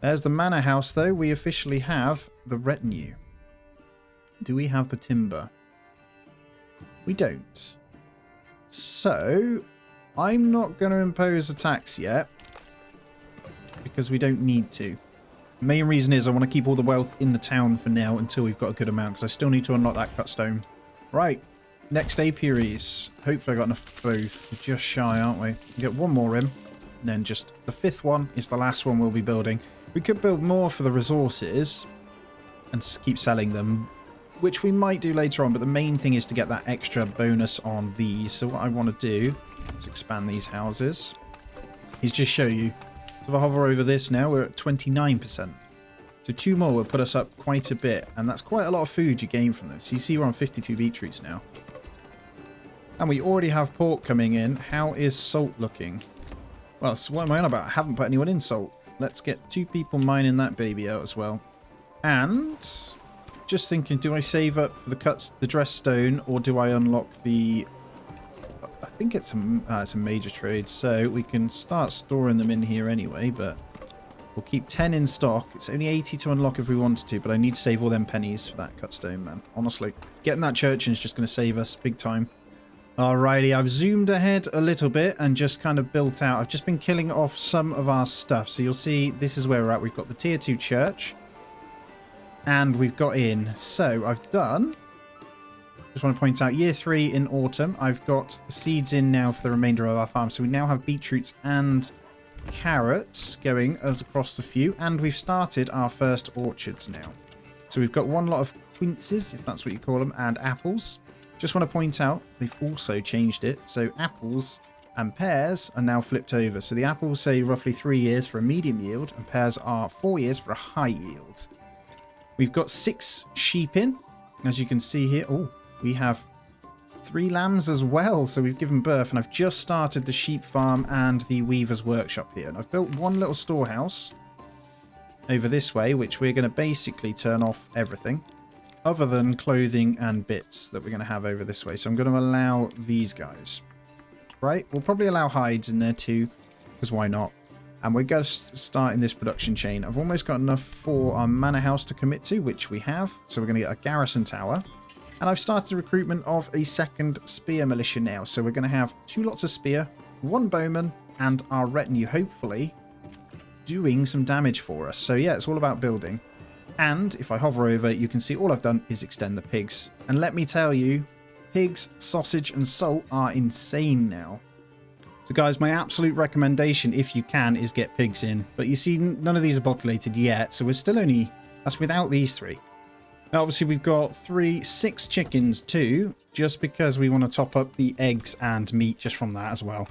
There's the manor house, though. We officially have the retinue. Do we have the timber? We don't. So, I'm not going to impose a tax yet. Because we don't need to. Main reason is I want to keep all the wealth in the town for now until we've got a good amount, because I still need to unlock that cut stone. Right, next apiaries. Hopefully I got enough for both. We're just shy, aren't we? We get one more in, and then just the 5th one is the last one we'll be building. We could build more for the resources and keep selling them, which we might do later on, but the main thing is to get that extra bonus on these. So what I want to do is expand these houses, is just show you. So if I hover over this now, we're at 29%. So 2 more will put us up quite a bit, and that's quite a lot of food you gain from this. You see we're on 52 beetroots now. And we already have pork coming in. How is salt looking? Well, so what am I on about? I haven't put anyone in salt. Let's get 2 people mining that baby out as well. And just thinking, do I save up for the dress stone, or do I unlock the... I think it's a major trade, so we can start storing them in here anyway, but we'll keep 10 in stock. It's only 80 to unlock if we wanted to, but I need to save all them pennies for that cut stone, man. Honestly, getting that church in is just going to save us big time. Alrighty, I've zoomed ahead a little bit and just kind of built out. I've just been killing off some of our stuff, so you'll see this is where we're at. We've got the tier 2 church, and we've got in. So I've done... Just want to point out, year 3 in autumn, I've got the seeds in now for the remainder of our farm. So we now have beetroots and carrots going as across the few, and we've started our first orchards now. So we've got one lot of quinces, if that's what you call them, and apples. Just want to point out, they've also changed it. So apples and pears are now flipped over. So the apples say roughly 3 years for a medium yield, and pears are 4 years for a high yield. We've got 6 sheep in, as you can see here. Oh, we have 3 lambs as well, so we've given birth, and I've just started the sheep farm and the weaver's workshop here. And I've built one little storehouse over this way, which we're going to basically turn off everything other than clothing and bits that we're going to have over this way. So I'm going to allow these guys, right? We'll probably allow hides in there too, because why not? And we're going to start in this production chain. I've almost got enough for our manor house to commit to, which we have. So we're going to get a garrison tower. And I've started recruitment of a 2nd spear militia now. So we're going to have 2 lots of spear, 1 bowman, and our retinue, hopefully, doing some damage for us. So yeah, it's all about building. And if I hover over, you can see all I've done is extend the pigs. And let me tell you, pigs, sausage, and salt are insane now. So guys, my absolute recommendation, if you can, is get pigs in. But you see, none of these are populated yet. So we're still only... That's without these 3. Now, obviously, we've got 6 chickens too, just because we want to top up the eggs and meat just from that as well.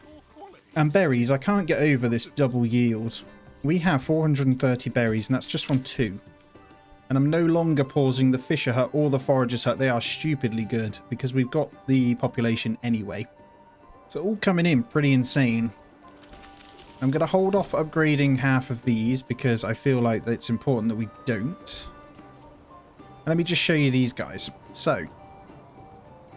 And berries, I can't get over this double yield. We have 430 berries, and that's just from 2. And I'm no longer pausing the fisher hut or the forager's hut. They are stupidly good because we've got the population anyway. So all coming in pretty insane. I'm going to hold off upgrading half of these because I feel like it's important that we don't. Let me just show you these guys. So,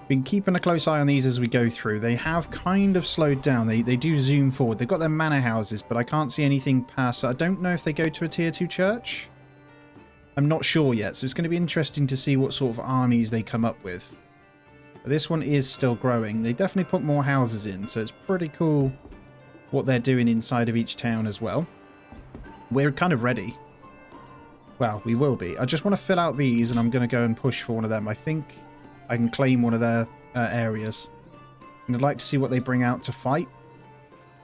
been keeping a close eye on these as we go through. They have kind of slowed down. They do zoom forward. They've got their manor houses, but I can't see anything past. I don't know if they go to a tier 2 church. I'm not sure yet, so it's going to be interesting to see what sort of armies they come up with. But this one is still growing. They definitely put more houses in, so it's pretty cool what they're doing inside of each town as well. We're kind of ready. Well, we will be. I just want to fill out these, and I'm going to go and push for one of them. I think I can claim one of their areas. And I'd like to see what they bring out to fight.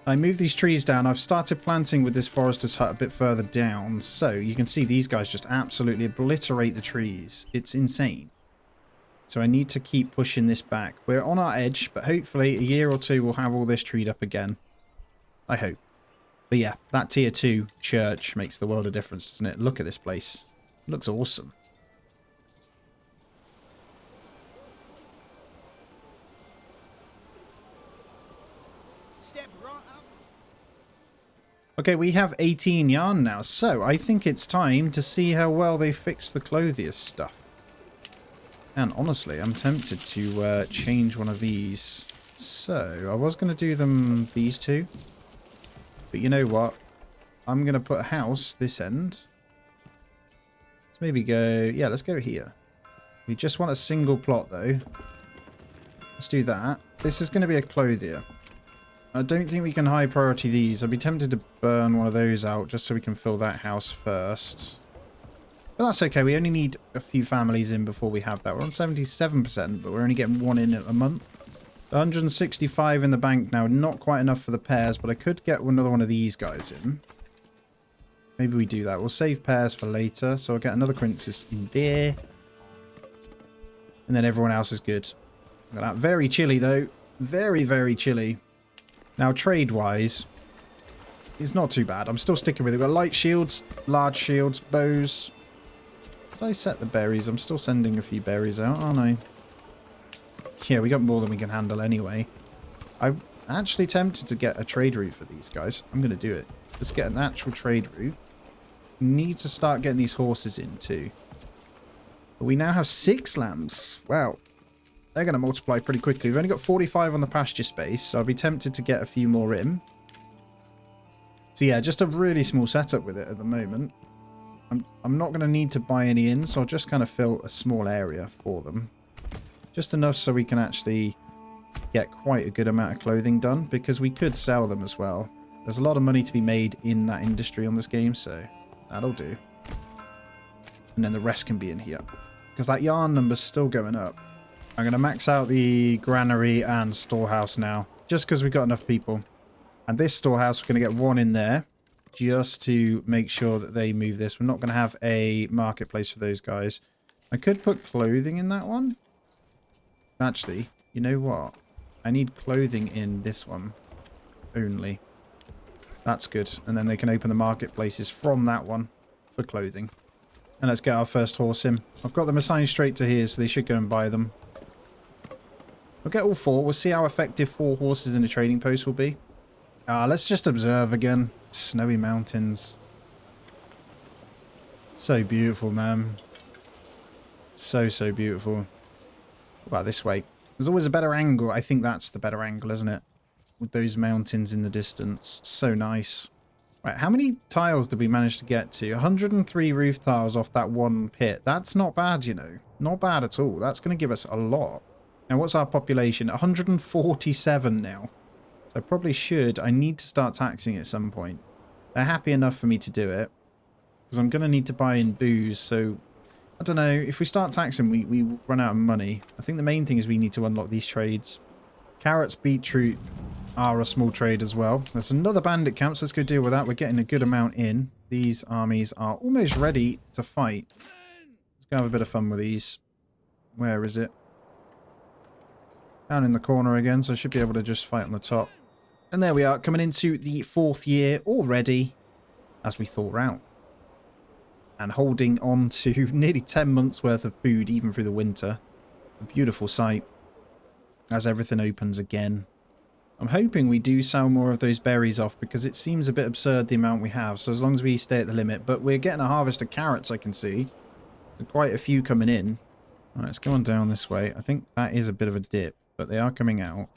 I move these trees down. I've started planting with this forester's hut a bit further down. So you can see these guys just absolutely obliterate the trees. It's insane. So I need to keep pushing this back. We're on our edge, but hopefully a year or 2 we'll have all this treed up again. I hope. But yeah, that tier 2 church makes the world of difference, doesn't it? Look at this place. It looks awesome. Okay, we have 18 yarn now, so I think it's time to see how well they fix the clothier stuff. And honestly, I'm tempted to change one of these. So, I was going to do them these 2. But you know what? I'm going to put a house this end. Let's maybe go... Yeah, let's go here. We just want a single plot, though. Let's do that. This is going to be a clothier. I don't think we can high priority these. I'd be tempted to burn one of those out just so we can fill that house first. But that's okay. We only need a few families in before we have that. We're on 77%, but we're only getting one in a month. 165 in the bank now. Not quite enough for the pairs, but I could get another one of these guys in. Maybe we do that. We'll save pairs for later. So I'll get another princess in there. And then everyone else is good. Look at that. Very chilly, though. Very, very chilly. Now, trade-wise, it's not too bad. I'm still sticking with it. We've got light shields, large shields, bows. Did I set the berries? I'm still sending a few berries out, aren't I? Yeah, we got more than we can handle anyway. I'm actually tempted to get a trade route for these guys. I'm going to do it. Let's get an actual trade route. We need to start getting these horses in too. But we now have 6 lambs. Wow. They're going to multiply pretty quickly. We've only got 45 on the pasture space, so I'll be tempted to get a few more in. So yeah, just a really small setup with it at the moment. I'm not going to need to buy any in, so I'll just kind of fill a small area for them. Just enough so we can actually get quite a good amount of clothing done, because we could sell them as well. There's a lot of money to be made in that industry on this game, so that'll do. And then the rest can be in here, because that yarn number's still going up. I'm going to max out the granary and storehouse now, just because we've got enough people. And this storehouse, we're going to get one in there, just to make sure that they move this. We're not going to have a marketplace for those guys. I could put clothing in that one. Actually, you know what? I need clothing in this one only. That's good. And then they can open the marketplaces from that one for clothing. And let's get our first horse in. I've got them assigned straight to here, so they should go and buy them. We'll get all 4. We'll see how effective 4 horses in a trading post will be. Let's just observe again. Snowy mountains. So beautiful, man. So, so beautiful. What about this way? There's always a better angle. I think that's the better angle, isn't it? With those mountains in the distance. So nice. Right, how many tiles did we manage to get to? 103 roof tiles off that one pit. That's not bad, you know. Not bad at all. That's going to give us a lot. Now, what's our population? 147 now. So I probably should. I need to start taxing at some point. They're happy enough for me to do it. Because I'm going to need to buy in booze. So, I don't know. If we start taxing, we run out of money. I think the main thing is we need to unlock these trades. Carrots, beetroot are a small trade as well. There's another bandit camp, so let's go deal with that. We're getting a good amount in. These armies are almost ready to fight. Let's go have a bit of fun with these. Where is it? Down in the corner again, so I should be able to just fight on the top. And there we are, coming into the 4th year already, as we thaw out. And holding on to nearly 10 months worth of food, even through the winter. A beautiful sight, as everything opens again. I'm hoping we do sell more of those berries off, because it seems a bit absurd the amount we have, so as long as we stay at the limit. But we're getting a harvest of carrots, I can see. So quite a few coming in. All right, let's go on down this way. I think that is a bit of a dip, but they are coming out.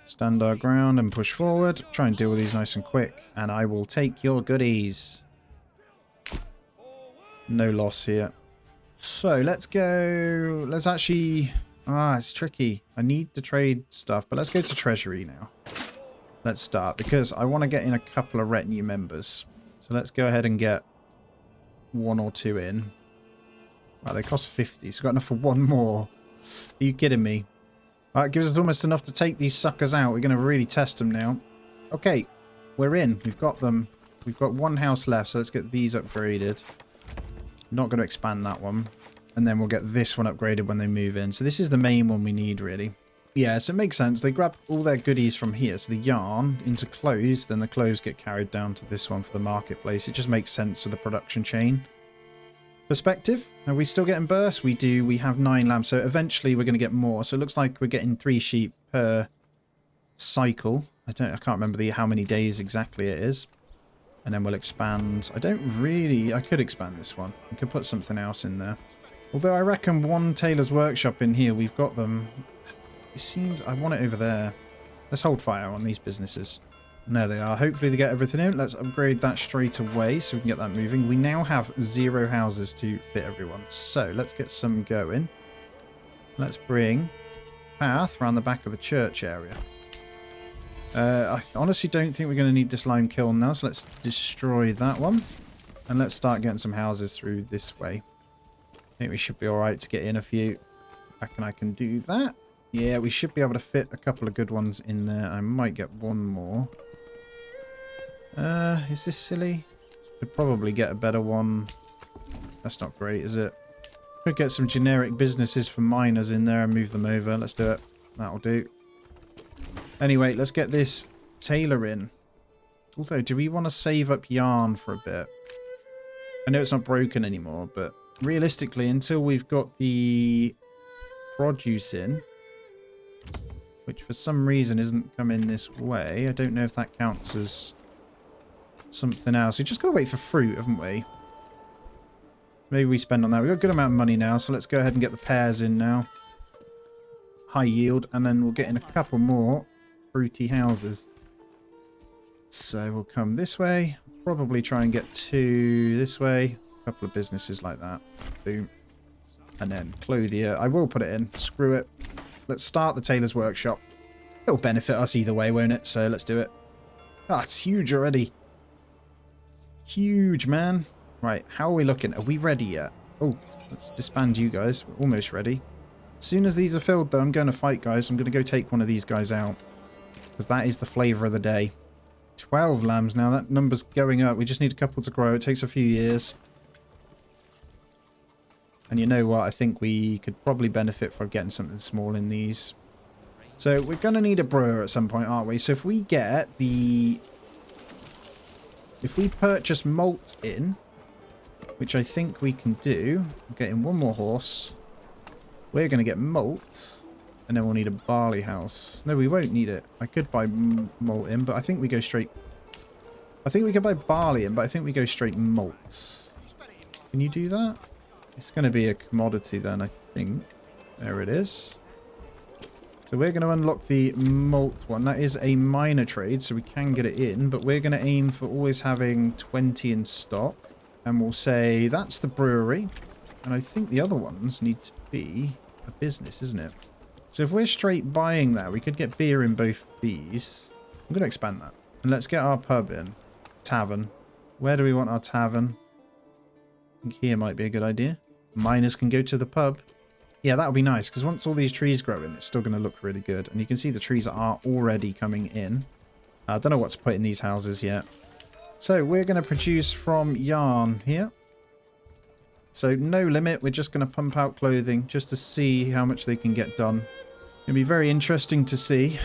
Stand our ground and push forward. Try and deal with these nice and quick. And I will take your goodies. No loss here. So let's go. Let's actually... it's tricky. I need to trade stuff, but let's go to Treasury now. Let's start, because I want to get in a couple of retinue members. So let's go ahead and get 1 or 2 in. Wow, they cost 50, so we've got enough for 1 more. Are you kidding me? It gives us almost enough to take these suckers out. We're going to really test them now. Okay, we're in. We've got them. We've got 1 house left, so let's get these upgraded. Not going to expand that one. And then we'll get this one upgraded when they move in. So this is the main one we need, really. Yeah, so it makes sense. They grab all their goodies from here. So the yarn into clothes, then the clothes get carried down to this one for the marketplace. It just makes sense for the production chain. Perspective. Are we still getting bursts? We do. We have 9 lambs, so eventually we're going to get more. So it looks like we're getting 3 sheep per cycle. I can't remember how many days exactly it is. And then we'll expand. I could expand this one. I could put something else in there. Although I reckon 1 tailor's workshop in here, we've got them. It seems I want it over there. Let's hold fire on these businesses. And there they are. Hopefully they get everything in. Let's upgrade that straight away so we can get that moving. We now have 0 houses to fit everyone. So let's get some going. Let's bring path around the back of the church area. I honestly don't think we're going to need this lime kiln now, so let's destroy that one. And let's start getting some houses through this way. I think we should be alright to get in a few. I reckon I can do that. Yeah, we should be able to fit a couple of good ones in there. I might get one more. Is this silly? Could probably get a better one. That's not great, is it? Could get some generic businesses for miners in there and move them over. Let's do it. That'll do. Anyway, let's get this tailor in. Although, do we want to save up yarn for a bit? I know it's not broken anymore, but realistically, until we've got the produce in, which for some reason isn't coming this way, I don't know if that counts as something else. We just got to wait for fruit, haven't we? Maybe we spend on that. We've got a good amount of money now, so let's go ahead and get the pears in now. High yield, and then we'll get in a couple more fruity houses. So we'll come this way. Probably try and get two this way. A couple of businesses like that. Boom. And then clothier. I will put it in. Screw it. Let's start the tailor's workshop. It'll benefit us either way, won't it? So let's do it. Ah, it's huge already. Huge, man. Right, how are we looking? Are we ready yet? Oh, let's disband you guys. We're almost ready. As soon as these are filled, though, I'm going to fight, guys. I'm going to go take one of these guys out. Because that is the flavour of the day. 12 lambs now. That number's going up. We just need a couple to grow. It takes a few years. And you know what? I think we could probably benefit from getting something small in these. So we're going to need a brewer at some point, aren't we? So if we get the... If we purchase malt in, which I think we can do, we're getting one more horse. We're going to get malt, and then we'll need a barley house. No, we won't need it. I could buy malt in, but I think we go straight... I think we could buy barley in, but I think we go straight malt. Can you do that? It's going to be a commodity then, I think. There it is. So we're going to unlock the malt one. That is a minor trade, so we can get it in, but we're going to aim for always having 20 in stock. And we'll say that's the brewery. And I think the other ones need to be a business, isn't it? So if we're straight buying that, we could get beer in both of these. I'm going to expand that. And let's get our pub in. Tavern. Where do we want our tavern? I think here might be a good idea. Miners can go to the pub. Yeah, that would be nice, because once all these trees grow in, it's still going to look really good. And you can see the trees are already coming in. I don't know what to put in these houses yet. So we're going to produce from yarn here. So no limit. We're just going to pump out clothing just to see how much they can get done. It'll be very interesting to see.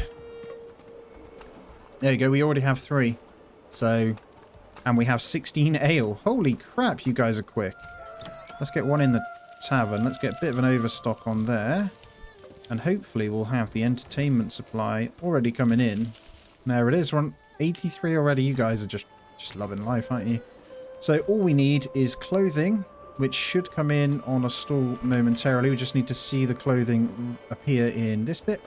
There you go. We already have 3. So, and we have 16 ale. Holy crap, you guys are quick. Let's get one in the tavern. Let's get a bit of an overstock on there. And hopefully we'll have the entertainment supply already coming in. There it is. We're on 83 already. You guys are just loving life, aren't you? So all we need is clothing, which should come in on a stall momentarily. We just need to see the clothing appear in this bit,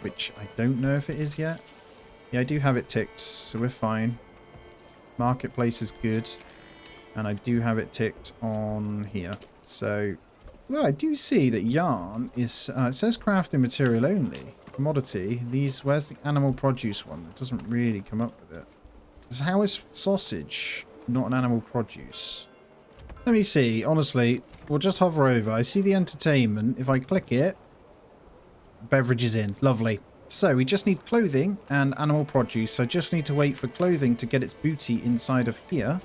which I don't know if it is yet. Yeah, I do have it ticked, so we're fine. Marketplace is good, and I do have it ticked on here. So, well, I do see that yarn is, it says crafting material only. Commodity. These, where's the animal produce one? It doesn't really come up with it. So how is sausage not an animal produce? Let me see. Honestly, we'll just hover over. I see the entertainment. If I click it, beverages in. Lovely. So we just need clothing and animal produce. So I just need to wait for clothing to get its booty inside of here.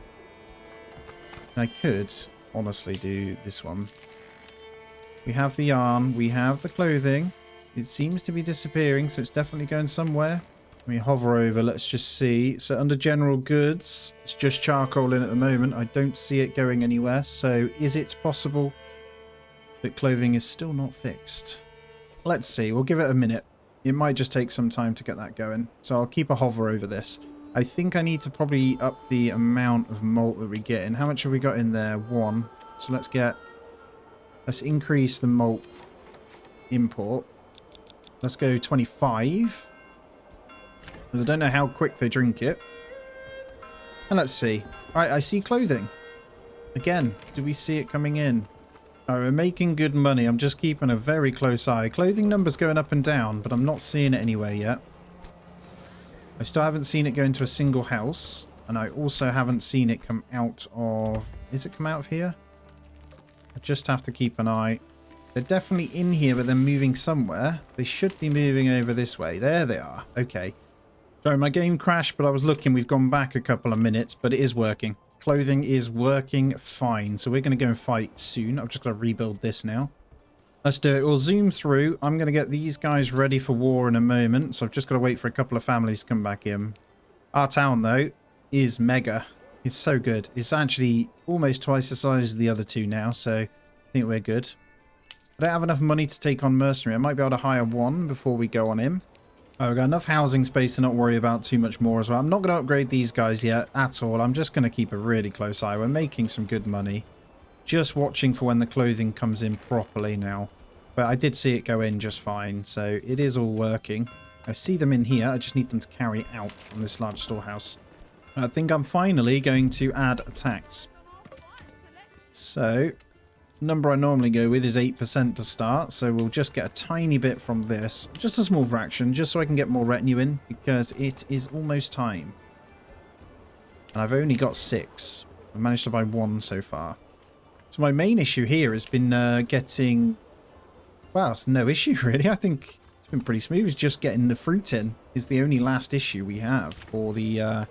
I could honestly do this one. We have the yarn. We have the clothing. It seems to be disappearing, so it's definitely going somewhere. Let me hover over. Let's just see. So under general goods, it's just charcoal in at the moment. I don't see it going anywhere. So is it possible that clothing is still not fixed? Let's see. We'll give it a minute. It might just take some time to get that going. So I'll keep a hover over this. I think I need to probably up the amount of malt that we get in. How much have we got in there? 1. So let's increase the malt import. Let's go 25. Because I don't know how quick they drink it. And let's see. Alright, I see clothing. Again, do we see it coming in? Alright, we're making good money. I'm just keeping a very close eye. Clothing numbers going up and down, but I'm not seeing it anywhere yet. I still haven't seen it go into a single house. And I also haven't seen it come out of... Is it come out of here? I just have to keep an eye. They're definitely in here, but they're moving somewhere. They should be moving over this way. There they are. Okay. Sorry, my game crashed, but I was looking. We've gone back a couple of minutes, but it is working. Clothing is working fine. So we're going to go and fight soon. I'm just going to rebuild this now. Let's do it. We'll zoom through. I'm going to get these guys ready for war in a moment. So I've just got to wait for a couple of families to come back in. Our town, though, is mega. It's so good. It's actually almost twice the size of the other two now, so I think we're good. I don't have enough money to take on mercenary. I might be able to hire one before we go on him. Oh, we've got enough housing space to not worry about too much more as well. I'm not going to upgrade these guys yet at all. I'm just going to keep a really close eye. We're making some good money. Just watching for when the clothing comes in properly now. But I did see it go in just fine, so it is all working. I see them in here. I just need them to carry out from this large storehouse. I think I'm finally going to add a tax. So, number I normally go with is 8% to start. So we'll just get a tiny bit from this. Just a small fraction, just so I can get more retinue in. Because it is almost time. And I've only got 6. I've managed to buy 1 so far. So my main issue here has been getting... Well, it's no issue really. I think it's been pretty smooth. It's just getting the fruit in is the only last issue we have for the...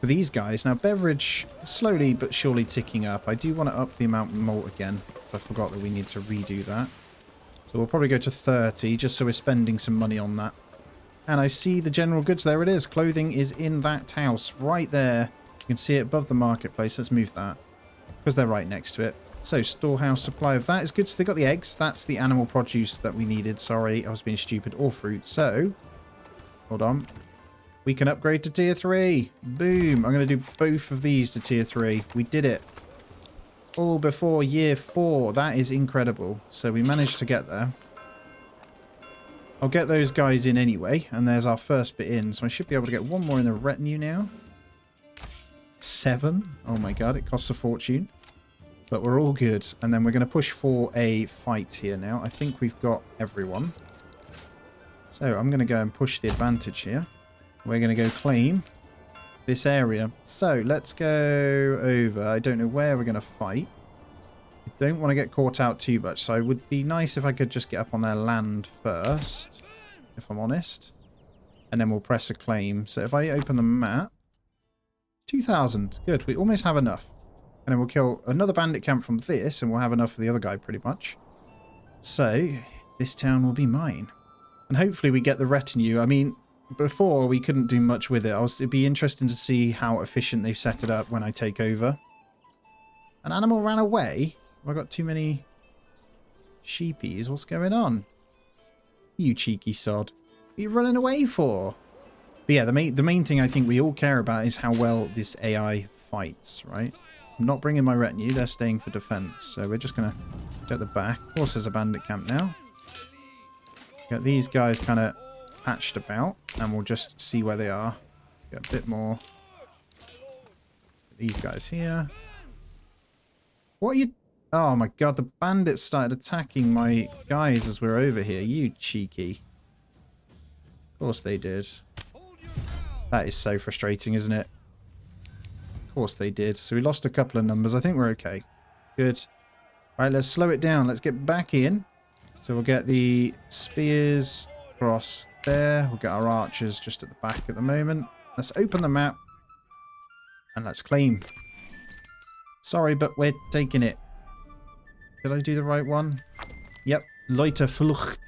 For these guys. Now, beverage slowly but surely ticking up. I do want to up the amount of malt again, because I forgot that we need to redo that. So we'll probably go to 30, just so we're spending some money on that. And I see the general goods. There it is. Clothing is in that house right there. You can see it above the marketplace. Let's move that, because they're right next to it. So, storehouse supply of that is good. So they got the eggs. That's the animal produce that we needed. Sorry, I was being stupid. Or fruit. So, hold on. We can upgrade to tier 3. Boom. I'm going to do both of these to tier 3. We did it. All before year 4. That is incredible. So we managed to get there. I'll get those guys in anyway. And there's our first bit in. So I should be able to get one more in the retinue now. 7. Oh my god. It costs a fortune. But we're all good. And then we're going to push for a fight here now. I think we've got everyone. So I'm going to go and push the advantage here. We're going to go claim this area. So let's go over. I don't know where we're going to fight. I don't want to get caught out too much. So it would be nice if I could just get up on their land first, if I'm honest. And then we'll press a claim. So if I open the map, 2,000. Good. We almost have enough. And then we'll kill another bandit camp from this, and we'll have enough for the other guy pretty much. So this town will be mine. And hopefully we get the retinue. I mean... Before, we couldn't do much with it. It'd be interesting to see how efficient they've set it up when I take over. An animal ran away? Have I got too many sheepies? What's going on? You cheeky sod. What are you running away for? But yeah, the main thing I think we all care about is how well this AI fights, right? I'm not bringing my retinue. They're staying for defense. So we're just going to get the back. Of course, there's a bandit camp now. Get these guys kind of... patched about, and we'll just see where they are. Let's get a bit more. These guys here. What are you... Oh my god, the bandits started attacking my guys as we're over here. You cheeky. Of course they did. That is so frustrating, isn't it? Of course they did. So we lost a couple of numbers. I think we're okay. Good. Right, let's slow it down. Let's get back in. So we'll get the spears... across there. We'll get our archers just at the back at the moment. Let's open the map and let's claim. Sorry, but we're taking it. Did I do the right one? Yep. Leute Flucht.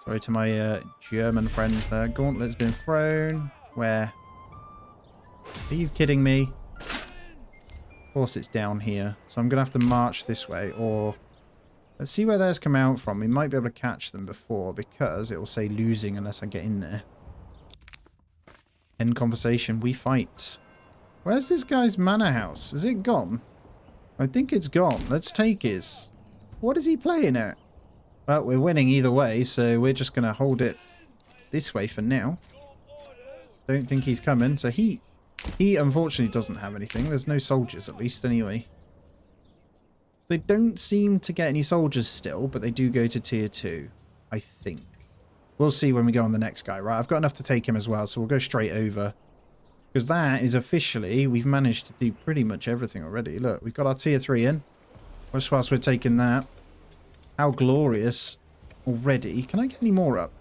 Sorry to my German friends there. Gauntlet's been thrown. Where? Are you kidding me? Of course it's down here. So I'm going to have to march this way or... Let's see where theirs come out from. We might be able to catch them before because it will say losing unless I get in there. End conversation. We fight. Where's this guy's manor house? Is it gone? I think it's gone. Let's take his. What is he playing at? Well, we're winning either way, so we're just going to hold it this way for now. Don't think he's coming. So he unfortunately doesn't have anything. There's no soldiers at least anyway. They don't seem to get any soldiers still, but they do go to tier 2, I think. We'll see when we go on the next guy, right? I've got enough to take him as well, so we'll go straight over. Because that is officially, we've managed to do pretty much everything already. Look, we've got our tier 3 in. Just whilst we're taking that. How glorious already. Can I get any more up?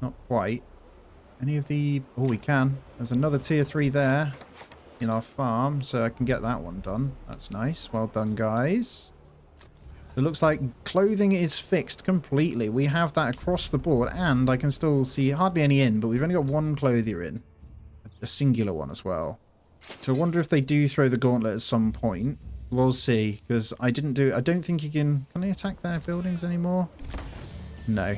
Not quite. Any of the... Oh, we can. There's another tier 3 there in our farm, so I can get that one done. That's nice. Well done, guys. It looks like clothing is fixed completely. We have that across the board, and I can still see hardly any in, but we've only got one clothier in. A singular one as well. So I wonder if they do throw the gauntlet at some point. We'll see, because I don't think you can... Can they attack their buildings anymore? No.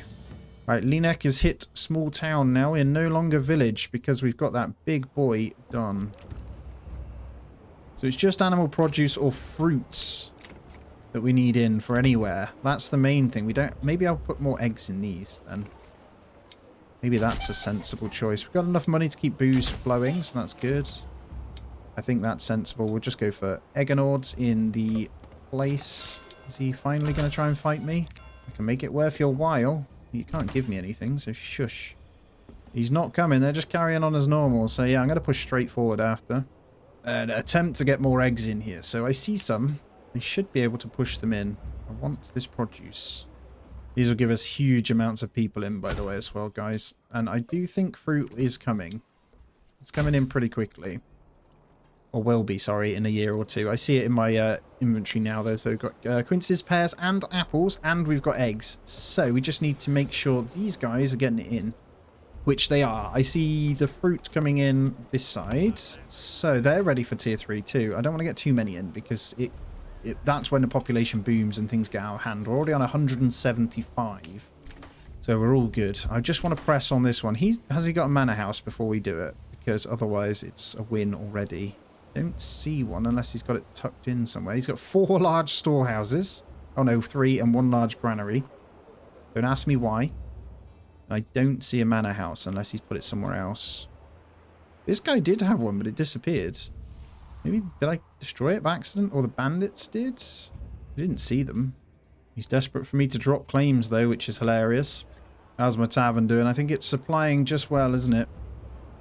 Right, Linek has hit small town now. We're no longer village because we've got that big boy done. So it's just animal produce or fruits that we need in for anywhere. That's the main thing. We don't... Maybe I'll put more eggs in these then. Maybe that's a sensible choice. We've got enough money to keep booze flowing, so that's good. I think that's sensible. We'll just go for Eggonords in the place. Is he finally going to try and fight me? I can make it worth your while. You can't give me anything, so shush. He's not coming. They're just carrying on as normal. So yeah, I'm going to push straight forward after. And attempt to get more eggs in here. So I see some. I should be able to push them in. I want this produce. These will give us huge amounts of people in, by the way, as well, guys. And I do think fruit is coming. It's coming in pretty quickly. Or will be, sorry, in a year or two. I see it in my inventory now, though. So we've got quinces, pears, and apples, and we've got eggs. So we just need to make sure these guys are getting it in, which they are. I see the fruit coming in this side. So they're ready for tier 3 too. I don't want to get too many in because that's when the population booms and things get out of hand. We're already on 175. So we're all good. I just want to press on this one. Has he got a manor house before we do it? Because otherwise it's a win already. Don't see one unless he's got it tucked in somewhere. He's got 4 large storehouses. Oh no, 3 and 1 large granary. Don't ask me why. I don't see a manor house unless he's put it somewhere else. This guy did have one, but it disappeared. Maybe did I destroy it by accident? Or the bandits did? I didn't see them. He's desperate for me to drop claims though, which is hilarious. How's my tavern doing? I think it's supplying just well, isn't it?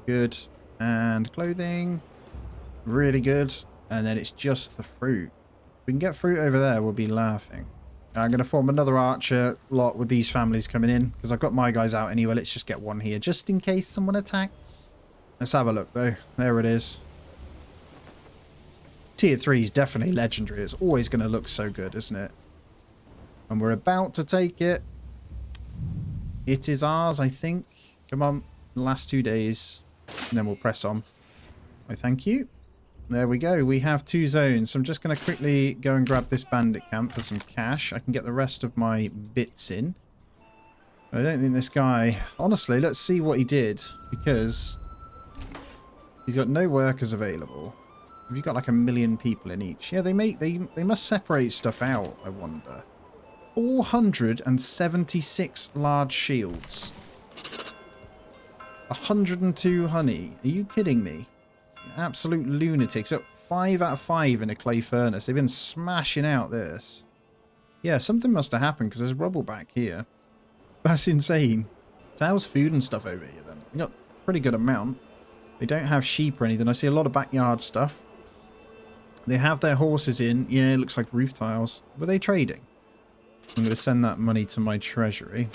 Good. And clothing. Really good. And then it's just the fruit. If we can get fruit over there, we'll be laughing. I'm going to form another archer lot with these families coming in. Because I've got my guys out anyway. Let's just get one here. Just in case someone attacks. Let's have a look though. There it is. Tier 3 is definitely legendary. It's always going to look so good, isn't it? And we're about to take it. It is ours, I think. Come on. The last 2 days. And then we'll press on. Oh, thank you. There we go. We have 2 zones. So I'm just going to quickly go and grab this bandit camp for some cash. I can get the rest of my bits in. I don't think this guy... Honestly, let's see what he did. Because he's got no workers available. Have you got like 1 million people in each? Yeah, they must separate stuff out, I wonder. 476 large shields. 102 honey. Are you kidding me? Absolute lunatics. Up 5 out of 5 in a clay furnace. They've been smashing out this. Yeah, something must have happened because there's rubble back here. That's insane. So how's food and stuff over here then? You got a pretty good amount. They don't have sheep or anything. I see a lot of backyard stuff. They have their horses in. Yeah, it looks like roof tiles. Were they trading? I'm going to send that money to my treasury.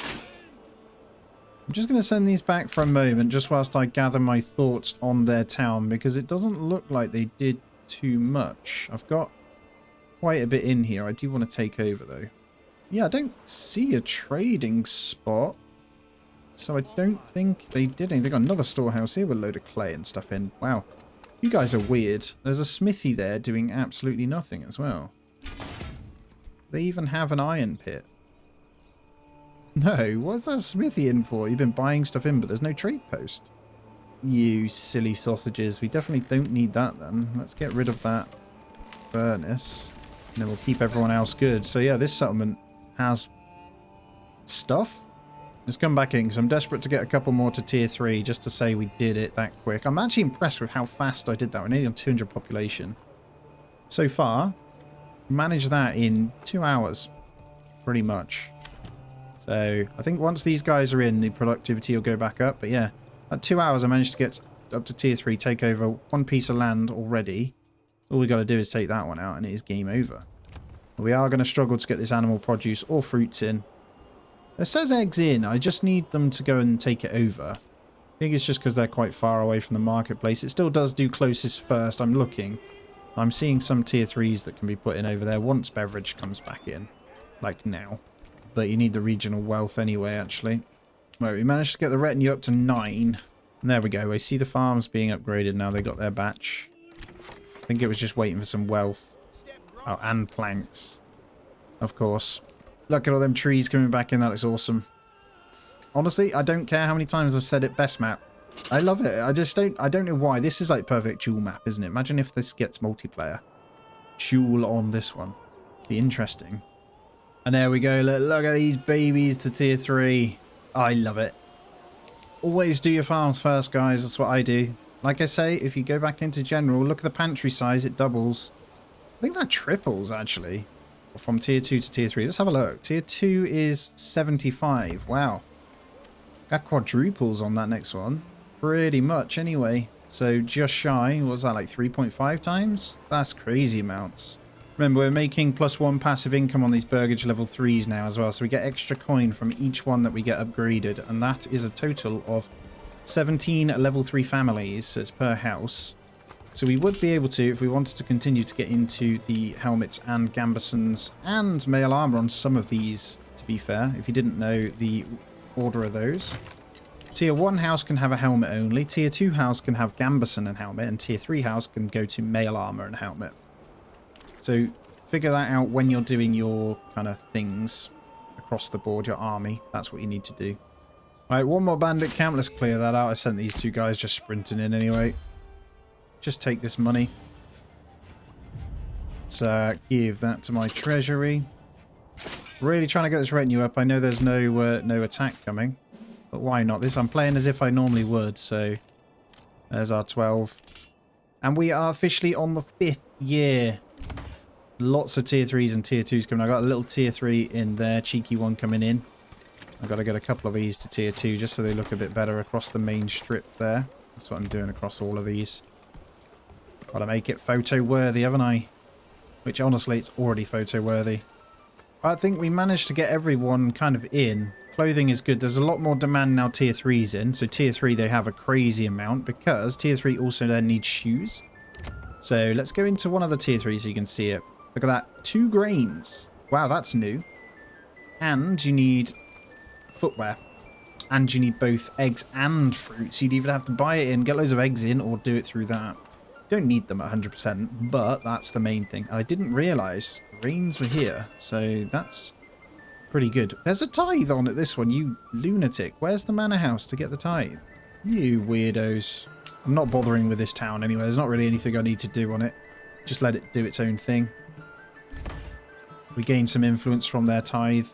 I'm just going to send these back for a moment, just whilst I gather my thoughts on their town, because it doesn't look like they did too much. I've got quite a bit in here. I do want to take over, though. Yeah, I don't see a trading spot, so I don't think they did anything. They got another storehouse here with a load of clay and stuff in. Wow. You guys are weird. There's a smithy there doing absolutely nothing as well. They even have an iron pit. No, what's that smithy in for? You've been buying stuff in, but there's no trade post. You silly sausages. We definitely don't need that then. Let's get rid of that furnace. And then we'll keep everyone else good. So yeah, this settlement has stuff. Let's come back in because I'm desperate to get a couple more to tier 3 just to say we did it that quick. I'm actually impressed with how fast I did that. We're nearly on 200 population. So far, managed that in 2 hours. Pretty much. So I think once these guys are in, the productivity will go back up. But yeah, at 2 hours, I managed to get up to tier 3, take over one piece of land already. All we got to do is take that one out and it is game over. We are going to struggle to get this animal produce or fruits in. It says eggs in. I just need them to go and take it over. I think it's just because they're quite far away from the marketplace. It still does do closest first. I'm looking. I'm seeing some tier 3s that can be put in over there once beverage comes back in. Like now. But you need the regional wealth anyway, actually. Right, we managed to get the retinue up to 9. And there we go. I see the farms being upgraded now. They got their batch. I think it was just waiting for some wealth. Oh, and planks. Of course. Look at all them trees coming back in. That looks awesome. Honestly, I don't care how many times I've said it. Best map. I love it. I don't know why. This is like perfect duel map, isn't it? Imagine if this gets multiplayer. Duel on this one. Be interesting. And there we go. Look at these babies to tier 3. I love it. Always do your farms first, guys. That's what I do. Like I say, if you go back into general, look at the pantry size. It doubles. I think that triples, actually. From tier 2 to tier 3. Let's have a look. Tier 2 is 75. Wow. That quadruples on that next one. Pretty much, anyway. So just shy. What was that, like 3.5 times? That's crazy amounts. Remember, we're making +1 passive income on these burgage level 3s now as well. So we get extra coin from each one that we get upgraded. And that is a total of 17 level 3 families. So it's per house. So we would be able to, if we wanted to continue to get into the helmets and gambesons and mail armor on some of these, to be fair, if you didn't know the order of those. Tier 1 house can have a helmet only. Tier 2 house can have gambeson and helmet. And Tier 3 house can go to mail armor and helmet. So figure that out when you're doing your kind of things across the board, your army. That's what you need to do. Alright, one more bandit camp. Let's clear that out. I sent these two guys just sprinting in anyway. Just take this money. Let's give that to my treasury. Really trying to get this retinue up. I know there's no attack coming. But why not? I'm playing as if I normally would. So there's our 12. And we are officially on the 5th year. Lots of tier 3s and tier 2s coming. I got a little tier 3 in there. Cheeky one coming in. I've got to get a couple of these to tier 2 just so they look a bit better across the main strip there. That's what I'm doing across all of these. Got to make it photo worthy, haven't I? Which honestly, it's already photo worthy. I think we managed to get everyone kind of in. Clothing is good. There's a lot more demand now tier 3's in. So tier 3 they have a crazy amount because tier 3 also then needs shoes. So let's go into one of the tier 3 so you can see it. Look at that. 2 grains. Wow, that's new. And you need footwear. And you need both eggs and fruits. You'd either have to buy it in, get loads of eggs in, or do it through that. You don't need them at 100%, but that's the main thing. And I didn't realise grains were here. So that's pretty good. There's a tithe on it, this one, you lunatic. Where's the manor house to get the tithe? You weirdos. I'm not bothering with this town anyway. There's not really anything I need to do on it. Just let it do its own thing. We gain some influence from their tithe.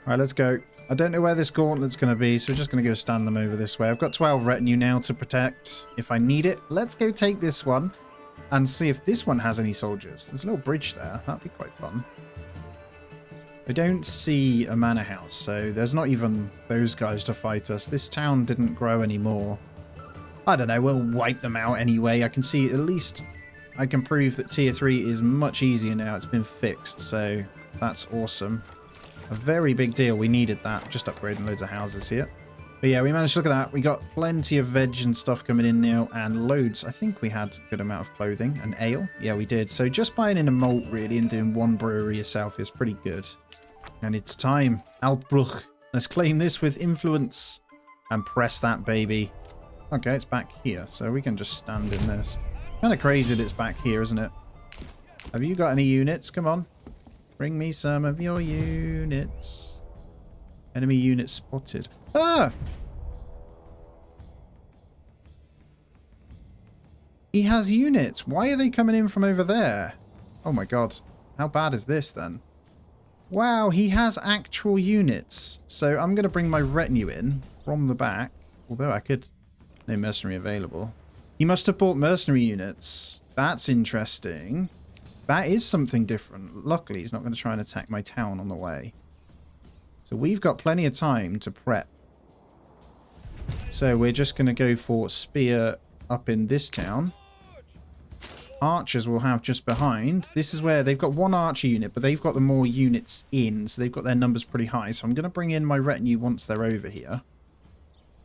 Alright, let's go. I don't know where this gauntlet's going to be, so we're just going to go stand them over this way. I've got 12 retinue now to protect if I need it. Let's go take this one and see if this one has any soldiers. There's a little bridge there. That'd be quite fun. I don't see a manor house, so there's not even those guys to fight us. This town didn't grow anymore. I don't know, we'll wipe them out anyway. I can see at least I can prove that tier 3 is much easier now. It's been fixed, so that's awesome. A very big deal. We needed that. Just upgrading loads of houses here. But yeah, we managed to look at that. We got plenty of veg and stuff coming in now and loads. I think we had a good amount of clothing and ale. Yeah, we did. So just buying in a malt really and doing one brewery yourself is pretty good. And it's time. Altbruch. Let's claim this with influence and press that baby. Okay, it's back here. So we can just stand in this. Kind of crazy that it's back here, isn't it? Have you got any units? Come on. Bring me some of your units. Enemy unit spotted. Ah! He has units. Why are they coming in from over there? Oh my god. How bad is this then? Wow, he has actual units. So I'm going to bring my retinue in from the back. Although I could... No mercenary available. He must have bought mercenary units. That's interesting. That is something different. Luckily, he's not going to try and attack my town on the way. So we've got plenty of time to prep. So we're just going to go for spear up in this town. Archers will have just behind. This is where they've got one archer unit, but they've got the more units in, so they've got their numbers pretty high. So I'm going to bring in my retinue once they're over here.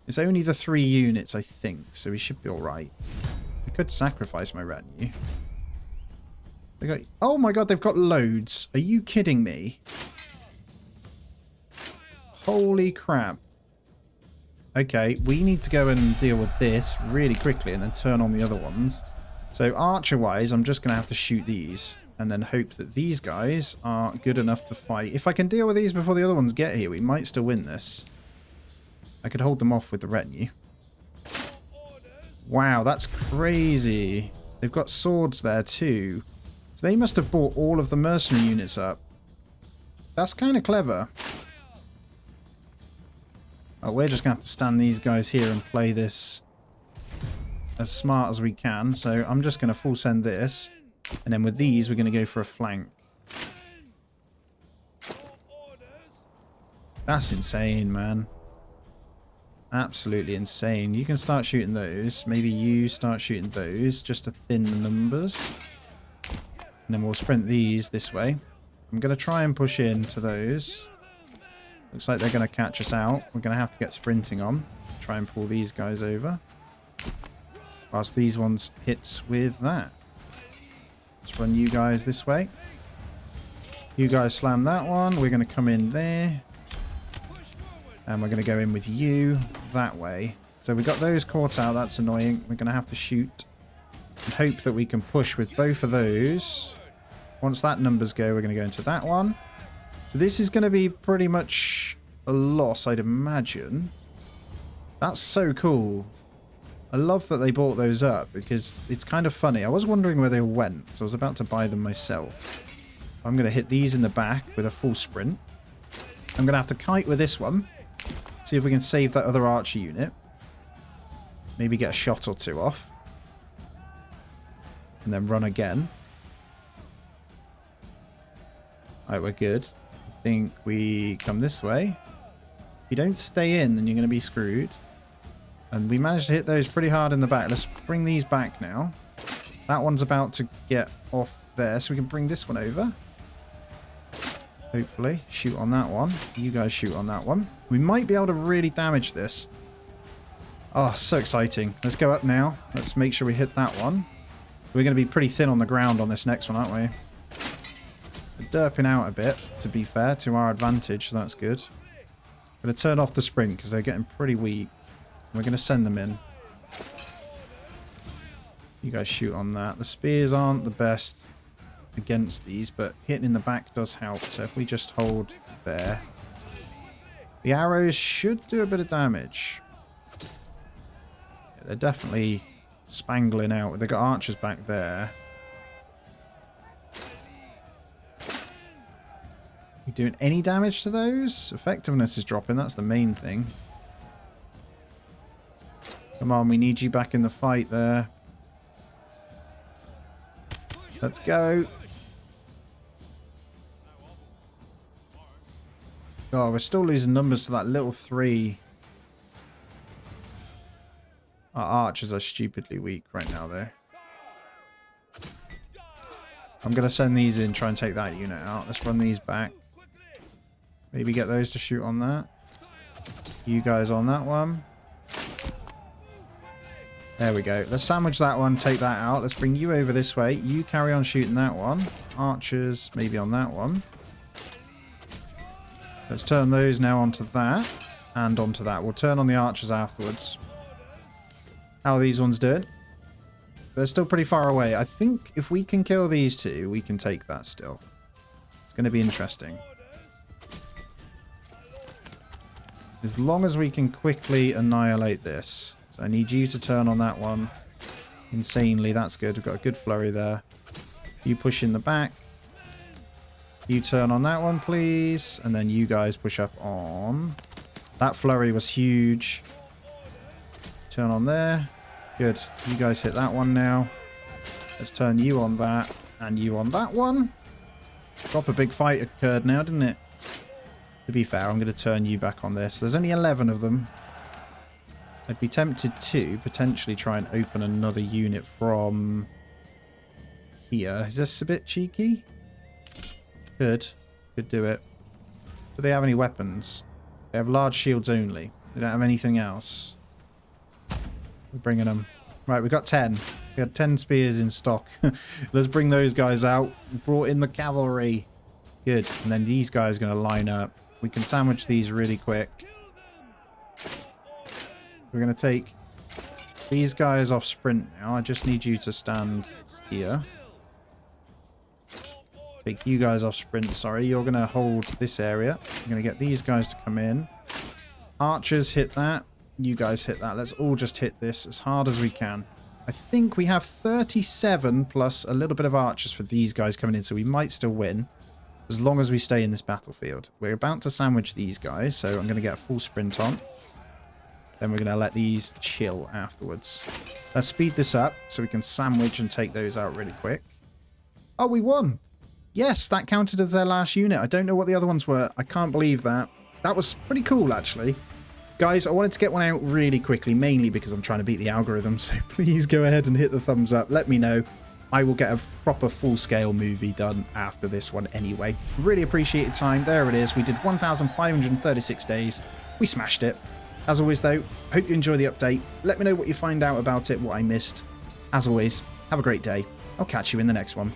It's only the 3 units, I think, so we should be all right. I could sacrifice my retinue. They got, oh my god, they've got loads. Are you kidding me? Holy crap. Okay, we need to go in and deal with this really quickly and then turn on the other ones. So archer-wise, I'm just going to have to shoot these and then hope that these guys are good enough to fight. If I can deal with these before the other ones get here, we might still win this. I could hold them off with the retinue. Wow, that's crazy. They've got swords there too. So they must have bought all of the mercenary units up. That's kind of clever. Oh, we're just going to have to stand these guys here and play this as smart as we can. So I'm just going to full send this. And then with these, we're going to go for a flank. That's insane, man. Absolutely insane. You can start shooting those. Maybe you start shooting those just to thin the numbers. And then we'll sprint these this way. I'm going to try and push into those. Looks like they're going to catch us out. We're going to have to get sprinting on to try and pull these guys over. Whilst these ones hit with that. Let's run you guys this way. You guys slam that one. We're going to come in there. And we're going to go in with you that way. So we got those caught out. That's annoying. We're going to have to shoot and hope that we can push with both of those. Once that numbers go, we're going to go into that one. So this is going to be pretty much a loss, I'd imagine. That's so cool. I love that they bought those up because it's kind of funny. I was wondering where they went, so I was about to buy them myself. I'm going to hit these in the back with a full sprint. I'm going to have to kite with this one. See if we can save that other archer unit. Maybe get a shot or two off. And then run again. Alright, we're good. I think we come this way. If you don't stay in, then you're going to be screwed. And we managed to hit those pretty hard in the back. Let's bring these back now. That one's about to get off there, so we can bring this one over. Hopefully. Shoot on that one. You guys shoot on that one. We might be able to really damage this. Oh, so exciting. Let's go up now. Let's make sure we hit that one. We're going to be pretty thin on the ground on this next one, aren't we? We're derping out a bit, to be fair, to our advantage, so that's good. I'm going to turn off the sprint because they're getting pretty weak. We're going to send them in. You guys shoot on that. The spears aren't the best against these, but hitting in the back does help. So if we just hold there. The arrows should do a bit of damage. Yeah, they're definitely spangling out. They've got archers back there. You doing any damage to those? Effectiveness is dropping. That's the main thing. Come on, we need you back in the fight there. Let's go. Oh, we're still losing numbers to that little 3. Our archers are stupidly weak right now, though. I'm going to send these in, try and take that unit out. Let's run these back. Maybe get those to shoot on that. You guys on that one. There we go. Let's sandwich that one, take that out. Let's bring you over this way. You carry on shooting that one. Archers maybe on that one. Let's turn those now onto that and onto that. We'll turn on the archers afterwards. How are these ones doing? They're still pretty far away. I think if we can kill these two, we can take that still. It's going to be interesting. As long as we can quickly annihilate this. So I need you to turn on that one. Insanely, that's good. We've got a good flurry there. You push in the back. You turn on that one, please. And then you guys push up on. That flurry was huge. Turn on there. Good. You guys hit that one now. Let's turn you on that. And you on that one. Proper big fight occurred now, didn't it? To be fair, I'm going to turn you back on this. There's only 11 of them. I'd be tempted to potentially try and open another unit from here. Is this a bit cheeky? Could do it. Do they have any weapons? They have large shields only. They don't have anything else. We're bringing them. Right, we've got 10. We had 10 spears in stock. Let's bring those guys out. We brought in the cavalry. Good. And then these guys are going to line up. We can sandwich these really quick. We're going to take these guys off sprint now. I just need you to stand here. Take you guys off sprint, sorry. You're going to hold this area. I'm going to get these guys to come in. Archers hit that. You guys hit that. Let's all just hit this as hard as we can. I think we have 37 plus a little bit of archers for these guys coming in, so we might still win. As long as we stay in this battlefield. We're about to sandwich these guys, so I'm going to get a full sprint on. Then we're going to let these chill afterwards. Let's speed this up so we can sandwich and take those out really quick. Oh, we won! Yes, that counted as their last unit. I don't know what the other ones were. I can't believe that. That was pretty cool, actually. Guys, I wanted to get one out really quickly, mainly because I'm trying to beat the algorithm, so please go ahead and hit the thumbs up. Let me know. I will get a proper full-scale movie done after this one anyway. Really appreciate your time. There it is. We did 1,536 days. We smashed it. As always, though, hope you enjoy the update. Let me know what you find out about it, what I missed. As always, have a great day. I'll catch you in the next one.